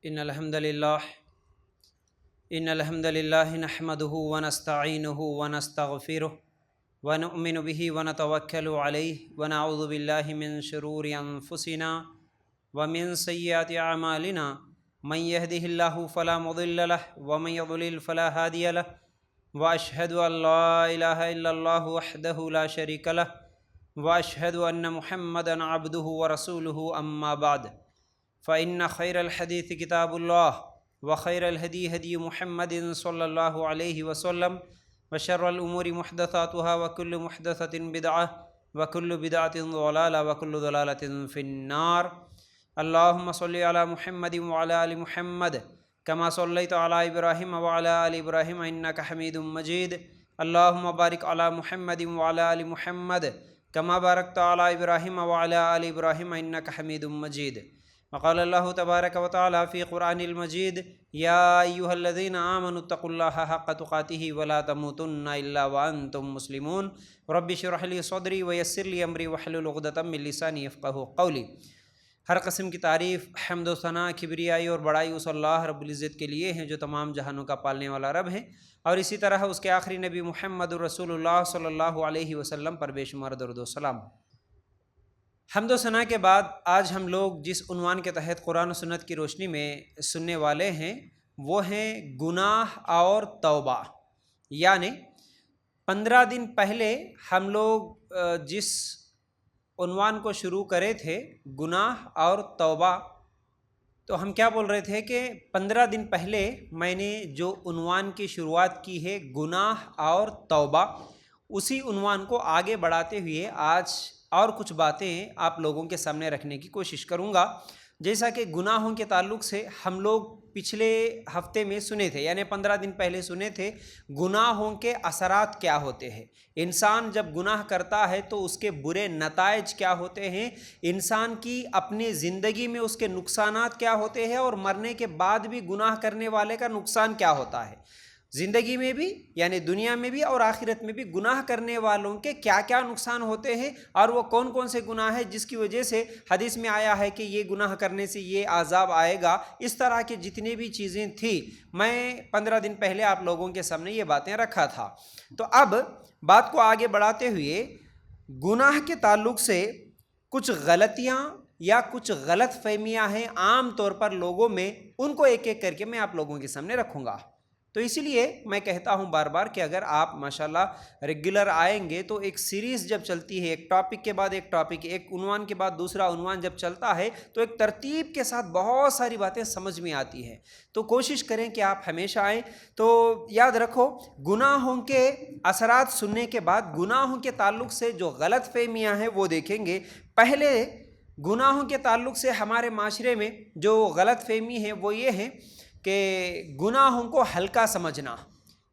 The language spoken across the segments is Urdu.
إن الحمد لله نحمده ونستعينه ونستغفره ونؤمن به ونتوكل عليه ونعوذ بالله من شرور أنفسنا ومن سيئات أعمالنا من يهده الله فلا مضل له ومن يضلل فلا هادي له وأشهد أن لا إله إلا الله وحده لا شريك له وأشهد أن محمدا عبده ورسوله أما بعد فإن خير الحديث كتاب الله وخير الهدي هدي محمد صلى الله عليه وسلم وشر الأمور محدثاتها وكل محدثة بدعة وكل بدعة ضلالة وكل ضلالة في النار. اللهم صل على محمد وعلى آل محمد كما صليت على إبراهيم وعلى آل إبراهيم إنك حميد مجيد. اللهم بارك على محمد وعلى آل محمد كما باركت على إبراهيم وعلى آل إبراهيم إنك حميد مجيد. وقال الله تبارك وتعالى في قرآن المجيد يا أيها الذين آمنوا اتقوا الله حق تقاته ولا تموتن إلا وأنتم مسلمون. رب اشرح لي صدري ويسر لي أمري واحلل عقدة من لساني يفقهوا قولي. ہر قسم کی تعریف، حمد و ثنا، کبریائی اور بڑائی اس اللہ رب العزت کے لیے ہیں جو تمام جہانوں کا پالنے والا رب ہے، اور اسی طرح اس کے آخری نبی محمد رسول اللہ صلی اللہ علیہ وسلم پر بے شمار درود و سلام. حمد و ثنا کے بعد آج ہم لوگ جس عنوان کے تحت قرآن و سنت کی روشنی میں سننے والے ہیں وہ ہیں گناہ اور توبہ. یعنی 15 دن پہلے ہم لوگ جس عنوان کو شروع کرے تھے گناہ اور توبہ، تو ہم کیا بول رہے تھے کہ 15 دن پہلے میں نے جو عنوان کی شروعات کی ہے گناہ اور توبہ، اسی عنوان کو آگے بڑھاتے ہوئے آج اور کچھ باتیں آپ لوگوں کے سامنے رکھنے کی کوشش کروں گا. جیسا کہ گناہوں کے تعلق سے ہم لوگ پچھلے ہفتے میں سنے تھے، یعنی 15 دن پہلے سنے تھے گناہوں کے اثرات کیا ہوتے ہیں، انسان جب گناہ کرتا ہے تو اس کے برے نتائج کیا ہوتے ہیں، انسان کی اپنی زندگی میں اس کے نقصانات کیا ہوتے ہیں، اور مرنے کے بعد بھی گناہ کرنے والے کا نقصان کیا ہوتا ہے. زندگی میں بھی یعنی دنیا میں بھی اور آخرت میں بھی گناہ کرنے والوں کے کیا کیا نقصان ہوتے ہیں، اور وہ کون کون سے گناہ ہیں جس کی وجہ سے حدیث میں آیا ہے کہ یہ گناہ کرنے سے یہ عذاب آئے گا. اس طرح کی جتنی بھی چیزیں تھیں میں 15 دن پہلے آپ لوگوں کے سامنے یہ باتیں رکھا تھا. تو اب بات کو آگے بڑھاتے ہوئے گناہ کے تعلق سے کچھ غلطیاں یا کچھ غلط فہمیاں ہیں عام طور پر لوگوں میں، ان کو ایک ایک کر کے میں آپ لوگوں کے سامنے رکھوں گا. تو اسی لیے میں کہتا ہوں بار بار کہ اگر آپ ماشاءاللہ ریگولر آئیں گے تو ایک سیریز جب چلتی ہے، ایک ٹاپک کے بعد ایک ٹاپک، ایک عنوان کے بعد دوسرا عنوان جب چلتا ہے تو ایک ترتیب کے ساتھ بہت ساری باتیں سمجھ میں آتی ہیں. تو کوشش کریں کہ آپ ہمیشہ آئیں. تو یاد رکھو گناہوں کے اثرات سننے کے بعد گناہوں کے تعلق سے جو غلط فہمیاں ہیں وہ دیکھیں گے. پہلے گناہوں کے تعلق سے ہمارے معاشرے میں جو غلط فہمی ہے وہ یہ ہے کہ گناہوں کو ہلکا سمجھنا،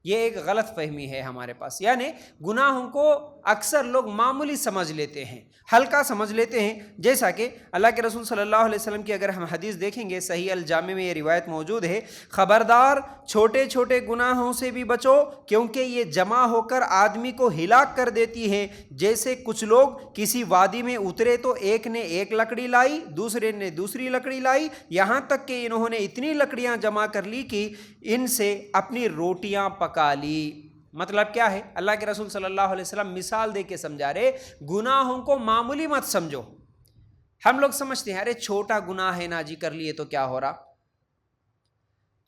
یہ ایک غلط فہمی ہے ہمارے پاس. یعنی گناہوں کو اکثر لوگ معمولی سمجھ لیتے ہیں، ہلکا سمجھ لیتے ہیں. جیسا کہ اللہ کے رسول صلی اللہ علیہ وسلم کی اگر ہم حدیث دیکھیں گے، صحیح الجامع میں یہ روایت موجود ہے، خبردار چھوٹے چھوٹے گناہوں سے بھی بچو کیونکہ یہ جمع ہو کر آدمی کو ہلاک کر دیتی ہیں. جیسے کچھ لوگ کسی وادی میں اترے تو ایک نے ایک لکڑی لائی، دوسرے نے دوسری لکڑی لائی، یہاں تک کہ انہوں نے اتنی لکڑیاں جمع کر لی کہ ان سے اپنی روٹیاں پکا لی. مطلب کیا ہے؟ اللہ کے رسول صلی اللہ علیہ وسلم مثال دے کے سمجھا رہے گناہوں کو معمولی مت سمجھو. ہم لوگ سمجھتے ہیں ارے چھوٹا گناہ ہے نا جی، کر لیے تو کیا ہو رہا،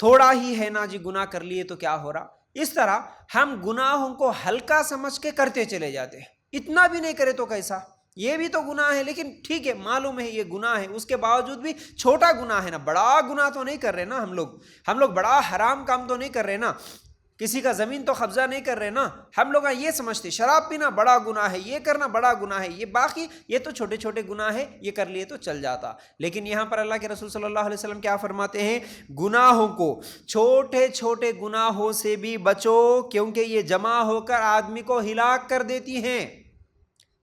تھوڑا ہی ہے نا جی گناہ کر لیے تو کیا ہو رہا. اس طرح ہم گناہوں کو ہلکا سمجھ کے کرتے چلے جاتے ہیں. اتنا بھی نہیں کرے تو کیسا، یہ بھی تو گناہ ہے، لیکن ٹھیک ہے معلوم ہے یہ گناہ ہے، اس کے باوجود بھی چھوٹا گناہ ہے نا، بڑا گناہ تو نہیں کر رہے نا. ہم لوگ بڑا حرام کام تو نہیں کر رہے نا، کسی کا زمین تو قبضہ نہیں کر رہے نا. ہم لوگ یہ سمجھتے شراب پینا بڑا گناہ ہے، یہ کرنا بڑا گناہ ہے، یہ باقی یہ تو چھوٹے چھوٹے گناہ ہے، یہ کر لیے تو چل جاتا. لیکن یہاں پر اللہ کے رسول صلی اللہ علیہ وسلم کیا فرماتے ہیں؟ گناہوں کو، چھوٹے چھوٹے گناہوں سے بھی بچو کیونکہ یہ جمع ہو کر آدمی کو ہلاک کر دیتی ہیں.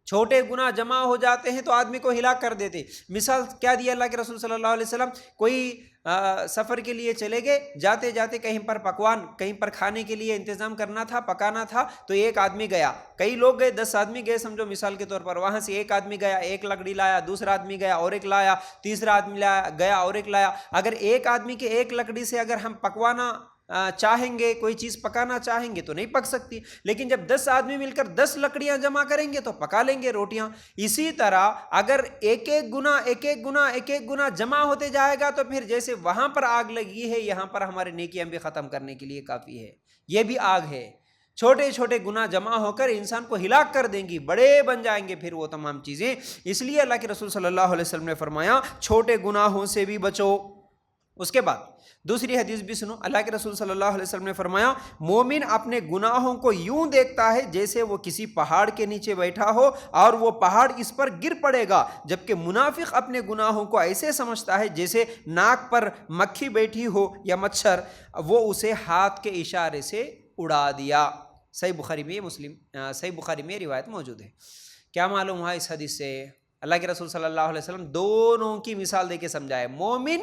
چھوٹے گناہ جمع ہو جاتے ہیں تو آدمی کو ہلاک کر دیتے. مثال کیا دی اللہ کے رسول صلی اللہ علیہ وسلم؟ کوئی سفر کے لیے چلے گئے، جاتے جاتے کہیں پر کھانے کے لیے انتظام کرنا تھا، پکانا تھا، تو ایک آدمی گیا. کئی لوگ گئے، 10 آدمی گئے سمجھو مثال کے طور پر. وہاں سے ایک آدمی گیا، ایک لکڑی لایا، دوسرا آدمی گیا اور ایک لایا، تیسرا آدمی گیا اور ایک لایا. اگر ایک آدمی کے ایک لکڑی سے اگر ہم پکوانا چاہیں گے، کوئی چیز پکانا چاہیں گے تو نہیں پک سکتی، لیکن جب 10 آدمی مل کر 10 لکڑیاں جمع کریں گے تو پکا لیں گے روٹیاں. اسی طرح اگر ایک ایک گناہ جمع ہوتے جائے گا تو پھر جیسے وہاں پر آگ لگی ہے، یہاں پر ہمارے نیکیاں بھی ختم کرنے کے لیے کافی ہے. یہ بھی آگ ہے. چھوٹے چھوٹے گناہ جمع ہو کر انسان کو ہلاک کر دیں گی، بڑے بن جائیں گے پھر وہ تمام چیزیں. اس لیے اللہ کے رسول صلی اللہ علیہ وسلم نے فرمایا چھوٹے گناہوں سے بھی بچو. اس کے بعد دوسری حدیث بھی سنو. اللہ کے رسول صلی اللہ علیہ وسلم نے فرمایا مومن اپنے گناہوں کو یوں دیکھتا ہے جیسے وہ کسی پہاڑ کے نیچے بیٹھا ہو اور وہ پہاڑ اس پر گر پڑے گا، جبکہ منافق اپنے گناہوں کو ایسے سمجھتا ہے جیسے ناک پر مکھی بیٹھی ہو یا مچھر، وہ اسے ہاتھ کے اشارے سے اڑا دیا. صحیح بخاری میں روایت موجود ہے. کیا معلوم ہوا اس حدیث سے؟ اللہ کے رسول صلی اللہ علیہ وسلم دونوں کی مثال دے کے سمجھائے، مومن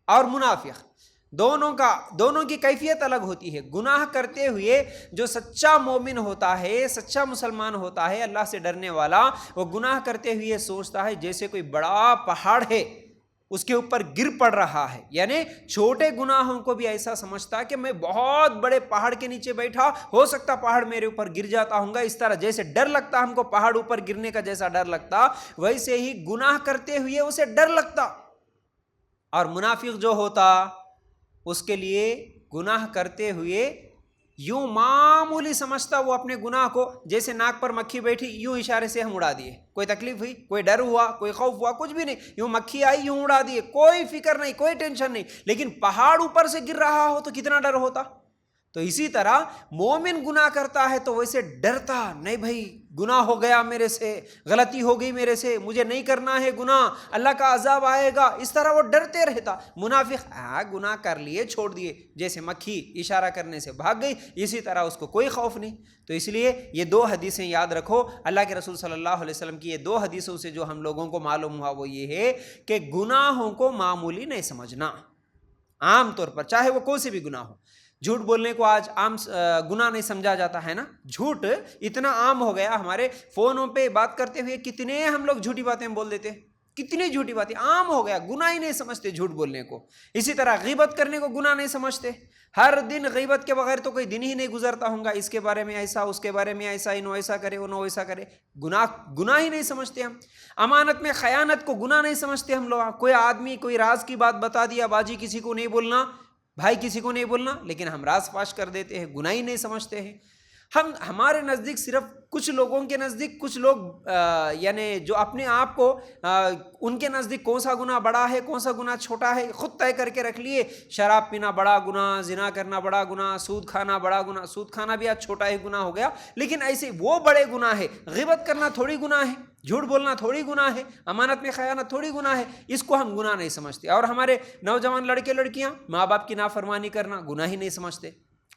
اور منافق دونوں کی کیفیت الگ ہوتی ہے. گناہ کرتے ہوئے جو سچا مومن ہوتا ہے، سچا مسلمان ہوتا ہے، اللہ سے ڈرنے والا، وہ گناہ کرتے ہوئے سوچتا ہے جیسے کوئی بڑا پہاڑ ہے اس کے اوپر گر پڑ رہا ہے. یعنی چھوٹے گناہوں کو بھی ایسا سمجھتا کہ میں بہت بڑے پہاڑ کے نیچے بیٹھا، ہو سکتا پہاڑ میرے اوپر گر جاتا ہوں گا. اس طرح جیسے ڈر لگتا ہم کو پہاڑ اوپر گرنے کا، جیسا ڈر لگتا ویسے ہی گناہ کرتے ہوئے اسے ڈر لگتا. اور منافق جو ہوتا اس کے لیے گناہ کرتے ہوئے یوں معمولی سمجھتا، وہ اپنے گناہ کو جیسے ناک پر مکھی بیٹھی یوں اشارے سے ہم اڑا دیے. کوئی تکلیف ہوئی، کوئی ڈر ہوا، کوئی خوف ہوا، کچھ بھی نہیں، یوں مکھی آئی یوں اڑا دیے، کوئی فکر نہیں، کوئی ٹینشن نہیں. لیکن پہاڑ اوپر سے گر رہا ہو تو کتنا ڈر ہوتا. تو اسی طرح مومن گناہ کرتا ہے تو ویسے ڈرتا، نہیں بھائی گناہ ہو گیا میرے سے، غلطی ہو گئی میرے سے، مجھے نہیں کرنا ہے گناہ، اللہ کا عذاب آئے گا، اس طرح وہ ڈرتے رہتا. منافق گناہ کر لیے چھوڑ دیے، جیسے مکھی اشارہ کرنے سے بھاگ گئی، اسی طرح اس کو کوئی خوف نہیں. تو اس لیے یہ 2 حدیثیں یاد رکھو. اللہ کے رسول صلی اللہ علیہ وسلم کی یہ 2 حدیثوں سے جو ہم لوگوں کو معلوم ہوا وہ یہ ہے کہ گناہوں کو معمولی نہیں سمجھنا. عام طور پر چاہے وہ کوئی سے بھی گناہ ہو، جھوٹ بولنے کو آج عام گناہ نہیں سمجھا جاتا ہے نا. جھوٹ اتنا عام ہو گیا، ہمارے فونوں پہ بات کرتے ہوئے کتنے ہم لوگ جھوٹی باتیں بول دیتے، کتنی جھوٹی باتیں عام ہو گیا، گناہ ہی نہیں سمجھتے جھوٹ بولنے کو. اسی طرح غیبت کرنے کو گناہ نہیں سمجھتے. ہر دن غیبت کے بغیر تو کوئی دن ہی نہیں گزرتا ہوں گا، اس کے بارے میں ایسا، اس کے بارے میں ایسا، انہوں ایسا کرے، انہوں ایسا کرے. گناہ ہی نہیں سمجھتے ہم. امانت میں خیانت کو گناہ نہیں سمجھتے ہم لوگ. کوئی آدمی کوئی راز کی بات بتا دیا، باجی کسی کو نہیں بولنا، بھائی کسی کو نہیں بولنا، لیکن ہم راز فاش کر دیتے ہیں، گناہ ہی نہیں سمجھتے ہیں. ہمارے نزدیک صرف کچھ لوگوں کے نزدیک، کچھ لوگ یعنی جو اپنے آپ کو ان کے نزدیک کون سا گناہ بڑا ہے کون سا گناہ چھوٹا ہے خود طے کر کے رکھ لیے. شراب پینا بڑا گناہ، زنا کرنا بڑا گناہ، سود کھانا بڑا گناہ. سود کھانا بھی آج چھوٹا ہی گناہ ہو گیا، لیکن ایسے وہ بڑے گناہ ہے. غیبت کرنا تھوڑی گناہ ہے، جھوٹ بولنا تھوڑی گناہ ہے، امانت میں خیانت تھوڑی گناہ ہے. اس کو ہم گناہ نہیں سمجھتے. اور ہمارے نوجوان لڑکے لڑکیاں ماں باپ کی نافرمانی کرنا گناہ ہی نہیں سمجھتے.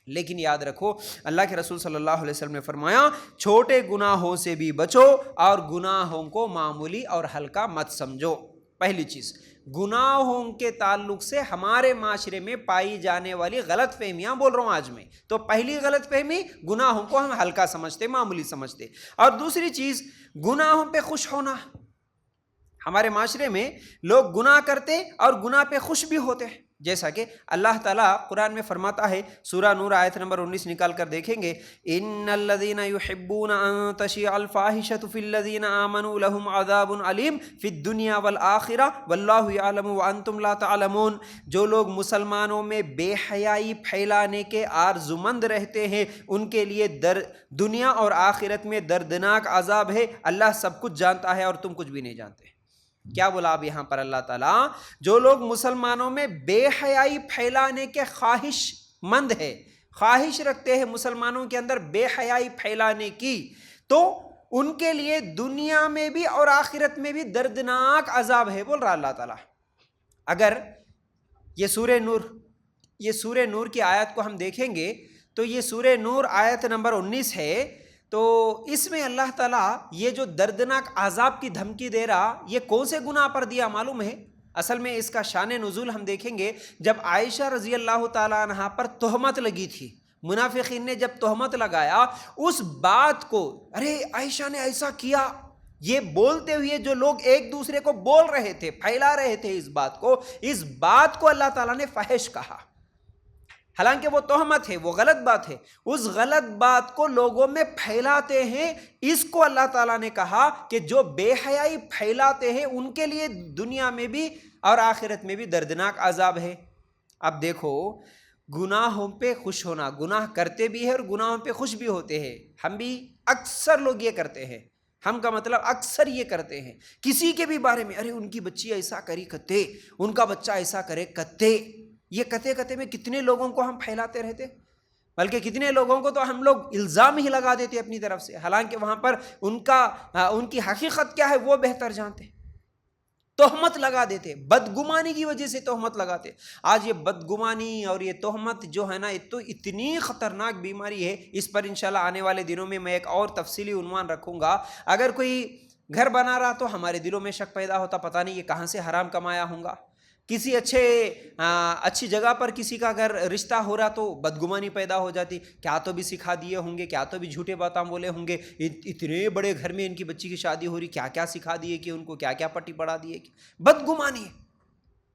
لیکن یاد رکھو اللہ کے رسول صلی اللہ علیہ وسلم نے فرمایا چھوٹے گناہوں سے بھی بچو اور گناہوں کو معمولی اور ہلکا مت سمجھو. پہلی چیز، گناہوں کے تعلق سے ہمارے معاشرے میں پائی جانے والی غلط فہمیاں بول رہا ہوں آج میں. تو پہلی غلط فہمی، گناہوں کو ہم ہلکا سمجھتے، معمولی سمجھتے. اور دوسری چیز، گناہوں پہ خوش ہونا. ہمارے معاشرے میں لوگ گناہ کرتے اور گناہ پہ خوش بھی ہوتے ہیں. جیسا کہ اللہ تعالیٰ قرآن میں فرماتا ہے، سورہ نور آیت نمبر 19 نکال کر دیکھیں گے، ان الذین یحبون ان تشیع الفاحشۃ فی الذین آمنوا لهم عذاب علیم فی الدنیا والآخرہ واللہ یعلم وانتم لا تعلمون. جو لوگ مسلمانوں میں بے حیائی پھیلانے کے آرزومند رہتے ہیں ان کے لیے دنیا اور آخرت میں دردناک عذاب ہے. اللہ سب کچھ جانتا ہے اور تم کچھ بھی نہیں جانتے. کیا بولا اب یہاں پر اللہ تعالیٰ؟ جو لوگ مسلمانوں میں بے حیائی پھیلانے کے خواہش مند ہے، خواہش رکھتے ہیں مسلمانوں کے اندر بے حیائی پھیلانے کی، تو ان کے لیے دنیا میں بھی اور آخرت میں بھی دردناک عذاب ہے، بول رہا اللہ تعالیٰ. اگر یہ سورہ نور کی آیت کو ہم دیکھیں گے تو یہ سورہ نور آیت نمبر 19 ہے. تو اس میں اللہ تعالیٰ یہ جو دردناک عذاب کی دھمکی دے رہا، یہ کون سے گناہ پر دیا معلوم ہے؟ اصل میں اس کا شان نزول ہم دیکھیں گے، جب عائشہ رضی اللہ تعالیٰ عنہا پر تہمت لگی تھی، منافقین نے جب تہمت لگایا، اس بات کو ارے عائشہ نے ایسا کیا، یہ بولتے ہوئے جو لوگ ایک دوسرے کو بول رہے تھے، پھیلا رہے تھے اس بات کو اللہ تعالیٰ نے فحش کہا، حالانکہ وہ تہمت ہے، وہ غلط بات ہے، اس غلط بات کو لوگوں میں پھیلاتے ہیں، اس کو اللہ تعالیٰ نے کہا کہ جو بے حیائی پھیلاتے ہیں ان کے لیے دنیا میں بھی اور آخرت میں بھی دردناک عذاب ہے۔ اب دیکھو، گناہوں پہ خوش ہونا، گناہ کرتے بھی ہیں اور گناہوں پہ خوش بھی ہوتے ہیں، ہم بھی اکثر لوگ یہ کرتے ہیں، ہم کا مطلب اکثر یہ کرتے ہیں، کسی کے بھی بارے میں ارے ان کی بچی ایسا کری کتے، ان کا بچہ ایسا کرے کتے، یہ کتے کتے میں کتنے لوگوں کو ہم پھیلاتے رہتے، بلکہ کتنے لوگوں کو تو ہم لوگ الزام ہی لگا دیتے اپنی طرف سے، حالانکہ وہاں پر ان کی حقیقت کیا ہے وہ بہتر جانتے، تہمت لگا دیتے، بدگمانی کی وجہ سے تہمت لگاتے۔ آج یہ بدگمانی اور یہ تہمت جو ہے نا، یہ تو اتنی خطرناک بیماری ہے، اس پر انشاءاللہ آنے والے دنوں میں میں ایک اور تفصیلی عنوان رکھوں گا۔ اگر کوئی گھر بنا رہا تو ہمارے دلوں میں شک پیدا ہوتا، پتہ نہیں یہ کہاں سے حرام کمایا ہوں گا، کسی اچھی جگہ پر کسی کا اگر رشتہ ہو رہا تو بدگمانی پیدا ہو جاتی، کیا تو بھی سکھا دیے ہوں گے، کیا تو بھی جھوٹے باتاں بولے ہوں گے، اتنے بڑے گھر میں ان کی بچی کی شادی ہو رہی، کیا کیا سکھا دیے کہ ان کو کیا کیا پٹی پڑھا دیے، بدگمانی۔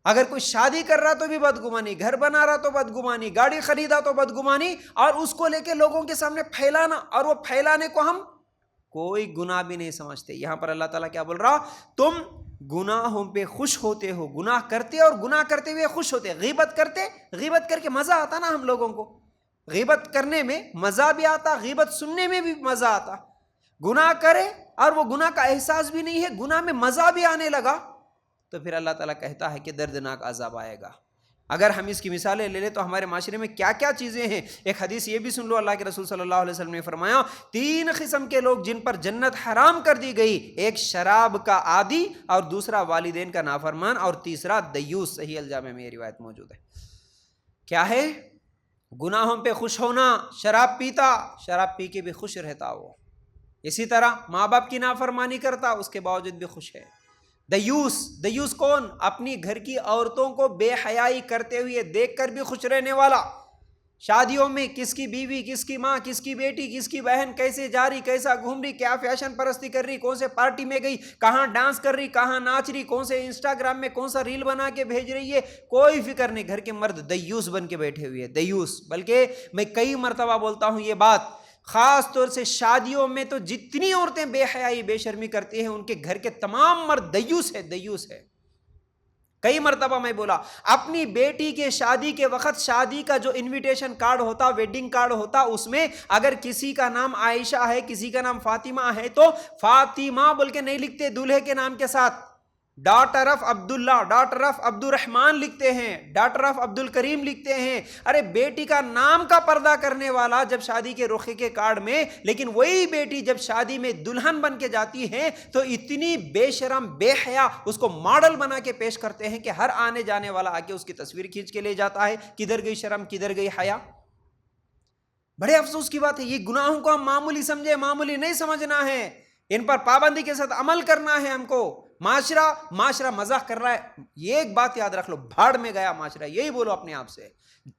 اگر کوئی شادی کر رہا تو بھی بدگمانی، گھر بنا رہا تو بدگمانی، گاڑی خریدا تو بدگمانی، اور اس کو لے کے لوگوں کے سامنے پھیلانا، اور وہ پھیلانے کو ہم کوئی گناہ بھی نہیں سمجھتے۔ یہاں پر اللہ تعالیٰ کیا بول رہا، تم گناہوں پہ خوش ہوتے ہو، گناہ کرتے اور گناہ کرتے ہوئے خوش ہوتے، غیبت کرتے، غیبت کر کے مزہ آتا نا، ہم لوگوں کو غیبت کرنے میں مزہ بھی آتا، غیبت سننے میں بھی مزہ آتا، گناہ کرے اور وہ گناہ کا احساس بھی نہیں ہے، گناہ میں مزہ بھی آنے لگا، تو پھر اللہ تعالیٰ کہتا ہے کہ دردناک عذاب آئے گا۔ اگر ہم اس کی مثالیں لے لیں تو ہمارے معاشرے میں کیا کیا چیزیں ہیں۔ ایک حدیث یہ بھی سن لو، اللہ کے رسول صلی اللہ علیہ وسلم نے فرمایا، 3 قسم کے لوگ جن پر جنت حرام کر دی گئی، ایک شراب کا عادی، اور دوسرا والدین کا نافرمان، اور تیسرا دیوس۔ صحیح الجامع میں یہ روایت موجود ہے۔ کیا ہے؟ گناہوں پہ خوش ہونا، شراب پیتا، شراب پی کے بھی خوش رہتا وہ، اسی طرح ماں باپ کی نافرمانی کرتا، اس کے باوجود بھی خوش ہے۔ دیوس، دیوس کون؟ اپنی گھر کی عورتوں کو بے حیائی کرتے ہوئے دیکھ کر بھی خوش رہنے والا، شادیوں میں کس کی بیوی، کس کی ماں، کس کی بیٹی، کس کی بہن کیسے جا رہی، کیسا گھوم رہی، کیا فیشن پرستی کر رہی، کون سے پارٹی میں گئی، کہاں ڈانس کر رہی، کہاں ناچ رہی، کون سے انسٹاگرام میں کون سا ریل بنا کے بھیج رہی ہے، کوئی فکر نہیں۔ گھر کے مرد دیوس بن کے بیٹھے ہوئے، دیوس۔ بلکہ میں کئی مرتبہ بولتا ہوں یہ بات، خاص طور سے شادیوں میں تو جتنی عورتیں بے حیائی بے شرمی کرتی ہیں، ان کے گھر کے تمام مرد دیوس ہے، دیوس ہے۔ کئی مرتبہ میں بولا، اپنی بیٹی کے شادی کے وقت شادی کا جو انویٹیشن کارڈ ہوتا، ویڈنگ کارڈ ہوتا، اس میں اگر کسی کا نام عائشہ ہے، کسی کا نام فاطمہ ہے، تو فاطمہ بول کے نہیں لکھتے دولہے کے نام کے ساتھ، daughter of Abdullah, daughter of عبد الرحمن لکھتے ہیں، ڈاٹر آف عبد الکریم لکھتے ہیں۔ ارے بیٹی کا نام کا پردہ کرنے والا جب شادی کے رخے کے کارڈ میں، لیکن وہی بیٹی جب شادی میں دلہن بن کے جاتی ہے تو اتنی بے شرم بے حیا اس کو ماڈل بنا کے پیش کرتے ہیں کہ ہر آنے جانے والا آ کے اس کی تصویر کھینچ کے لے جاتا ہے۔ کدھر گئی شرم، کدھر گئی حیا؟ بڑے افسوس کی بات ہے، یہ گناہوں کو ہم معمولی سمجھے، معمولی نہیں سمجھنا ہے، ان پر پابندی کے ساتھ عمل کرنا ہے ہم کو۔ معاشرہ مزاح کر رہا ہے، یہ ایک بات یاد رکھ لو، بھاڑ میں گیا معاشرہ، یہی بولو اپنے آپ سے،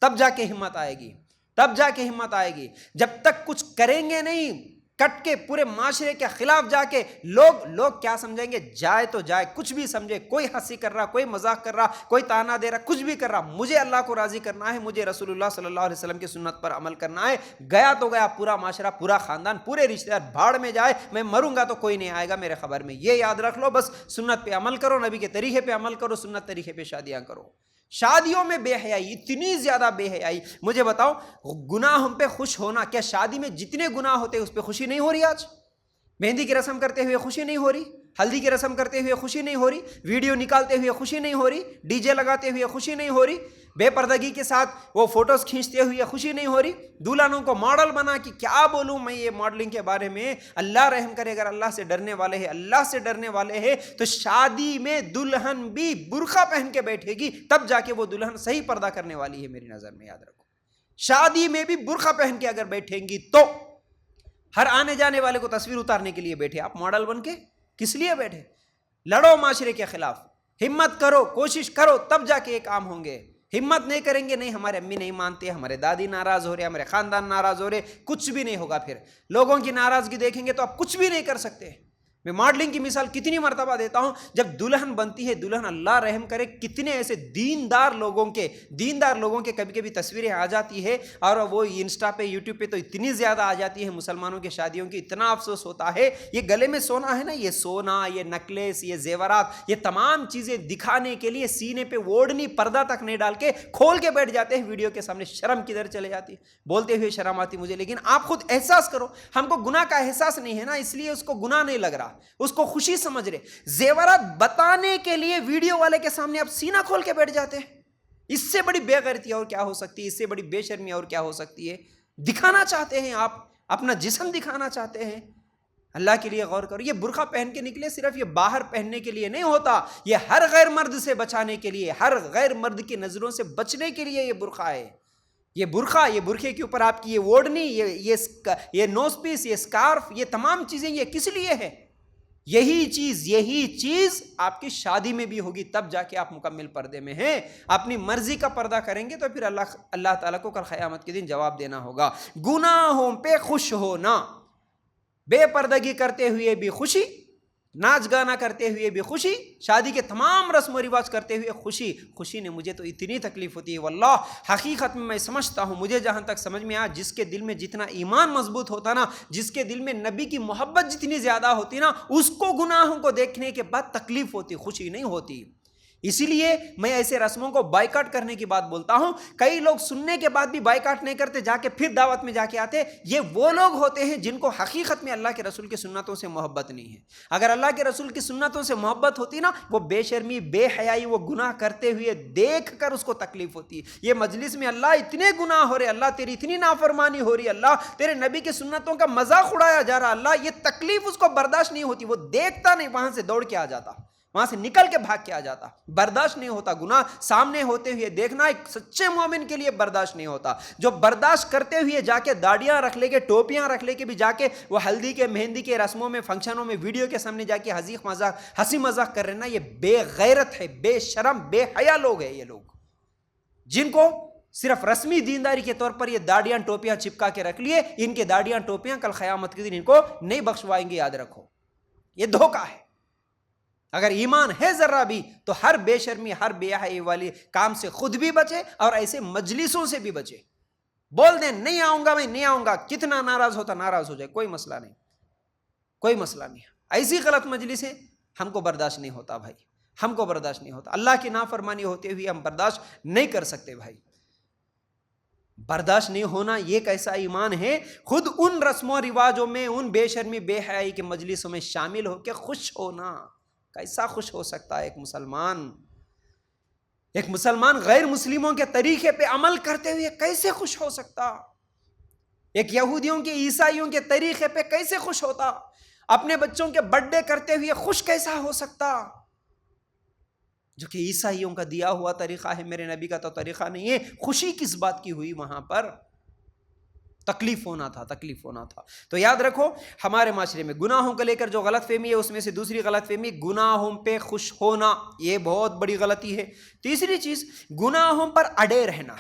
تب جا کے ہمت آئے گی، تب جا کے ہمت آئے گی۔ جب تک کچھ کریں گے نہیں، کٹ کے پورے معاشرے کے خلاف جا کے، لوگ کیا سمجھیں گے؟ جائے تو جائے، کچھ بھی سمجھے، کوئی ہنسی کر رہا، کوئی مذاق کر رہا، کوئی تانا دے رہا، کچھ بھی کر رہا، مجھے اللہ کو راضی کرنا ہے، مجھے رسول اللہ صلی اللہ علیہ وسلم کی سنت پر عمل کرنا ہے۔ گیا تو گیا پورا معاشرہ، پورا خاندان، پورے رشتہ دار، بھاڑ میں جائے، میں مروں گا تو کوئی نہیں آئے گا میرے خبر میں۔ یہ یاد رکھ لو، بس سنت پہ عمل کرو، نبی کے طریقے پہ عمل کرو، سنت طریقے پہ شادیاں کرو۔ شادیوں میں بے حیائی، اتنی زیادہ بے حیائی، مجھے بتاؤ، گناہوں پہ خوش ہونا، کیا شادی میں جتنے گناہ ہوتے اس پہ خوشی نہیں ہو رہی؟ آج مہندی کی رسم کرتے ہوئے خوشی نہیں ہو رہی، ہلدی کی رسم کرتے ہوئے خوشی نہیں ہو رہی، ویڈیو نکالتے ہوئے خوشی نہیں ہو رہی، ڈی جے لگاتے ہوئے خوشی نہیں ہو رہی، بے پردگی کے ساتھ وہ فوٹوز کھینچتے ہوئے خوشی نہیں ہو رہی، دلہنوں کو ماڈل بنا کہ کیا بولوں میں یہ ماڈلنگ کے بارے میں۔ اللہ رحم کرے، اگر اللہ سے ڈرنے والے ہیں، اللہ سے ڈرنے والے ہیں تو شادی میں دلہن بھی برقع پہن کے بیٹھے گی، تب جا کے وہ دلہن صحیح پردہ کرنے والی ہے، میری نظر میں، یاد رکھو۔ شادی میں بھی برقع پہن کے اگر بیٹھیں گی تو ہر آنے جانے والے کو تصویر اتارنے کے لیے بیٹھے، آپ ماڈل بن کے کس لیے بیٹھے؟ لڑو معاشرے کے خلاف، ہمت کرو، کوشش کرو، تب جا کے یہ کام ہوں گے۔ ہمت نہیں کریں گے، نہیں ہمارے امی نہیں مانتے، ہمارے دادی ناراض ہو رہے، ہمارے خاندان ناراض ہو رہے، کچھ بھی نہیں ہوگا۔ پھر لوگوں کی ناراضگی دیکھیں گے تو آپ کچھ بھی نہیں کر سکتے۔ میں ماڈلنگ کی مثال کتنی مرتبہ دیتا ہوں، جب دلہن بنتی ہے، دلہن اللہ رحم کرے کتنے ایسے دیندار لوگوں کے کبھی کبھی تصویریں آ جاتی ہے، اور وہ انسٹا پہ یوٹیوب پہ تو اتنی زیادہ آ جاتی ہے مسلمانوں کے شادیوں کی، اتنا افسوس ہوتا ہے۔ یہ گلے میں سونا ہے نا، یہ سونا، یہ نکلیس، یہ زیورات، یہ تمام چیزیں دکھانے کے لیے سینے پہ اوڑھنی پردہ تک نہیں ڈال کے کھول کے بیٹھ جاتے ہیں ویڈیو کے سامنے۔ شرم کدھر چلے جاتی ہے؟ بولتے ہوئے شرم آتی مجھے، لیکن آپ خود احساس کرو، ہم کو گناہ کا احساس نہیں ہے نا، اس لیے اس کو گناہ نہیں لگ رہا، اس کو خوشی سمجھ رہے۔ زیورات بتانے کے لیے ویڈیو والے کے سامنے آپ سینہ کھول کے بیٹھ جاتے ہیں۔ اس سے بڑی بے غیرتی اور کیا ہو سکتی ہے؟ اس سے بڑی بے شرمی اور کیا ہو سکتی ہے؟ دکھانا چاہتے ہیں آپ، اپنا جسم دکھانا چاہتے ہیں۔ اللہ کے لیے غور کرو، یہ برقع پہن کے نکلے صرف یہ باہر پہننے کے لیے نہیں ہوتا، یہ ہر غیر مرد سے بچانے کے لیے، ہر غیر مرد کی نظروں سے بچنے کے لیے یہ برقع ہے۔ یہ برقعے کے اوپر آپ کی یہ اوڑھنی، یہ نوز پیس، یہ سکارف، یہ تمام چیزیں یہ کس لیے ہے؟ یہی چیز آپ کی شادی میں بھی ہوگی، تب جا کے آپ مکمل پردے میں ہیں۔ اپنی مرضی کا پردہ کریں گے تو پھر اللہ تعالیٰ کو کل قیامت کے دن جواب دینا ہوگا۔ گناہوں پہ خوش ہونا، بے پردگی کرتے ہوئے بھی خوشی، ناچ گانا کرتے ہوئے بھی خوشی، شادی کے تمام رسم و رواج کرتے ہوئے خوشی نے مجھے تو اتنی تکلیف ہوتی ہے واللہ، حقیقت میں سمجھتا ہوں، مجھے جہاں تک سمجھ میں آیا، جس کے دل میں جتنا ایمان مضبوط ہوتا نا، جس کے دل میں نبی کی محبت جتنی زیادہ ہوتی نا، اس کو گناہوں کو دیکھنے کے بعد تکلیف ہوتی، خوشی نہیں ہوتی۔ اسی لیے میں ایسے رسموں کو بائیکاٹ کرنے کی بات بولتا ہوں۔ کئی لوگ سننے کے بعد بھی بائیکاٹ نہیں کرتے، جا کے پھر دعوت میں جا کے آتے۔ یہ وہ لوگ ہوتے ہیں جن کو حقیقت میں اللہ کے رسول کی سنتوں سے محبت نہیں ہے۔ اگر اللہ کے رسول کی سنتوں سے محبت ہوتی نا، وہ بے شرمی، بے حیائی، وہ گناہ کرتے ہوئے دیکھ کر اس کو تکلیف ہوتی۔ یہ مجلس میں اللہ اتنے گناہ ہو رہے، اللہ تیری اتنی نافرمانی ہو رہی، اللہ تیرے نبی کی سنتوں کا مذاق اڑایا جا رہا، اللہ یہ تکلیف اس کو برداشت نہیں ہوتی، وہ دیکھتا نہیں، وہاں سے دوڑ کے آ جاتا، وہاں سے نکل کے بھاگ کے آ جاتا۔ برداشت نہیں ہوتا، گناہ سامنے ہوتے ہوئے دیکھنا ایک سچے مومن کے لیے برداشت نہیں ہوتا۔ جو برداشت کرتے ہوئے جا کے داڑیاں رکھ لے کے، ٹوپیاں رکھ لے کے بھی جا کے وہ ہلدی کے، مہندی کے رسموں میں، فنکشنوں میں، ویڈیو کے سامنے جا کے ہنسی مذاق کر رہے نا، یہ بے غیرت ہے، بے شرم، بے حیا لوگ ہیں۔ یہ لوگ جن کو صرف رسمی دینداری کے طور پر یہ داڑیاں ٹوپیاں چپکا کے رکھ لیے، ان کے داڑیاں ٹوپیاں کل قیامت کے دن ان کو نہیں بخشوائیں گے، یاد رکھو، یہ دھوکہ ہے۔ اگر ایمان ہے ذرہ بھی تو ہر بے شرمی، ہر بے حیائی والی کام سے خود بھی بچے اور ایسے مجلسوں سے بھی بچے۔ بول دیں نہیں آؤں گا، میں نہیں آؤں گا، کتنا ناراض ہوتا ناراض ہو جائے، کوئی مسئلہ نہیں، کوئی مسئلہ نہیں۔ ایسی غلط مجلسیں ہم کو برداشت نہیں ہوتا بھائی، ہم کو برداشت نہیں ہوتا۔ اللہ کی نافرمانی ہوتے ہوئے ہم برداشت نہیں کر سکتے بھائی۔ برداشت نہیں ہونا یہ کیسا ایمان ہے؟ خود ان رسم و رواجوں میں، ان بے شرمی، بے حیائی کے مجلسوں میں شامل ہو کے خوش ہونا، کیسا خوش ہو سکتا ہے ایک مسلمان غیر مسلموں کے طریقے پہ عمل کرتے ہوئے کیسے خوش ہو سکتا؟ ایک یہودیوں کے، عیسائیوں کے طریقے پہ کیسے خوش ہوتا؟ اپنے بچوں کے برتھ ڈے کرتے ہوئے خوش کیسا ہو سکتا؟ جو کہ عیسائیوں کا دیا ہوا طریقہ ہے، میرے نبی کا تو طریقہ نہیں ہے۔ خوشی کس بات کی ہوئی وہاں پر؟ تکلیف ہونا تھا۔ تو یاد رکھو، ہمارے معاشرے میں گناہوں کو لے کر جو غلط فہمی ہے، اس میں سے دوسری غلط فہمی گناہوں پہ خوش ہونا، یہ بہت بڑی غلطی ہے۔ تیسری چیز گناہوں پر اڑے رہنا،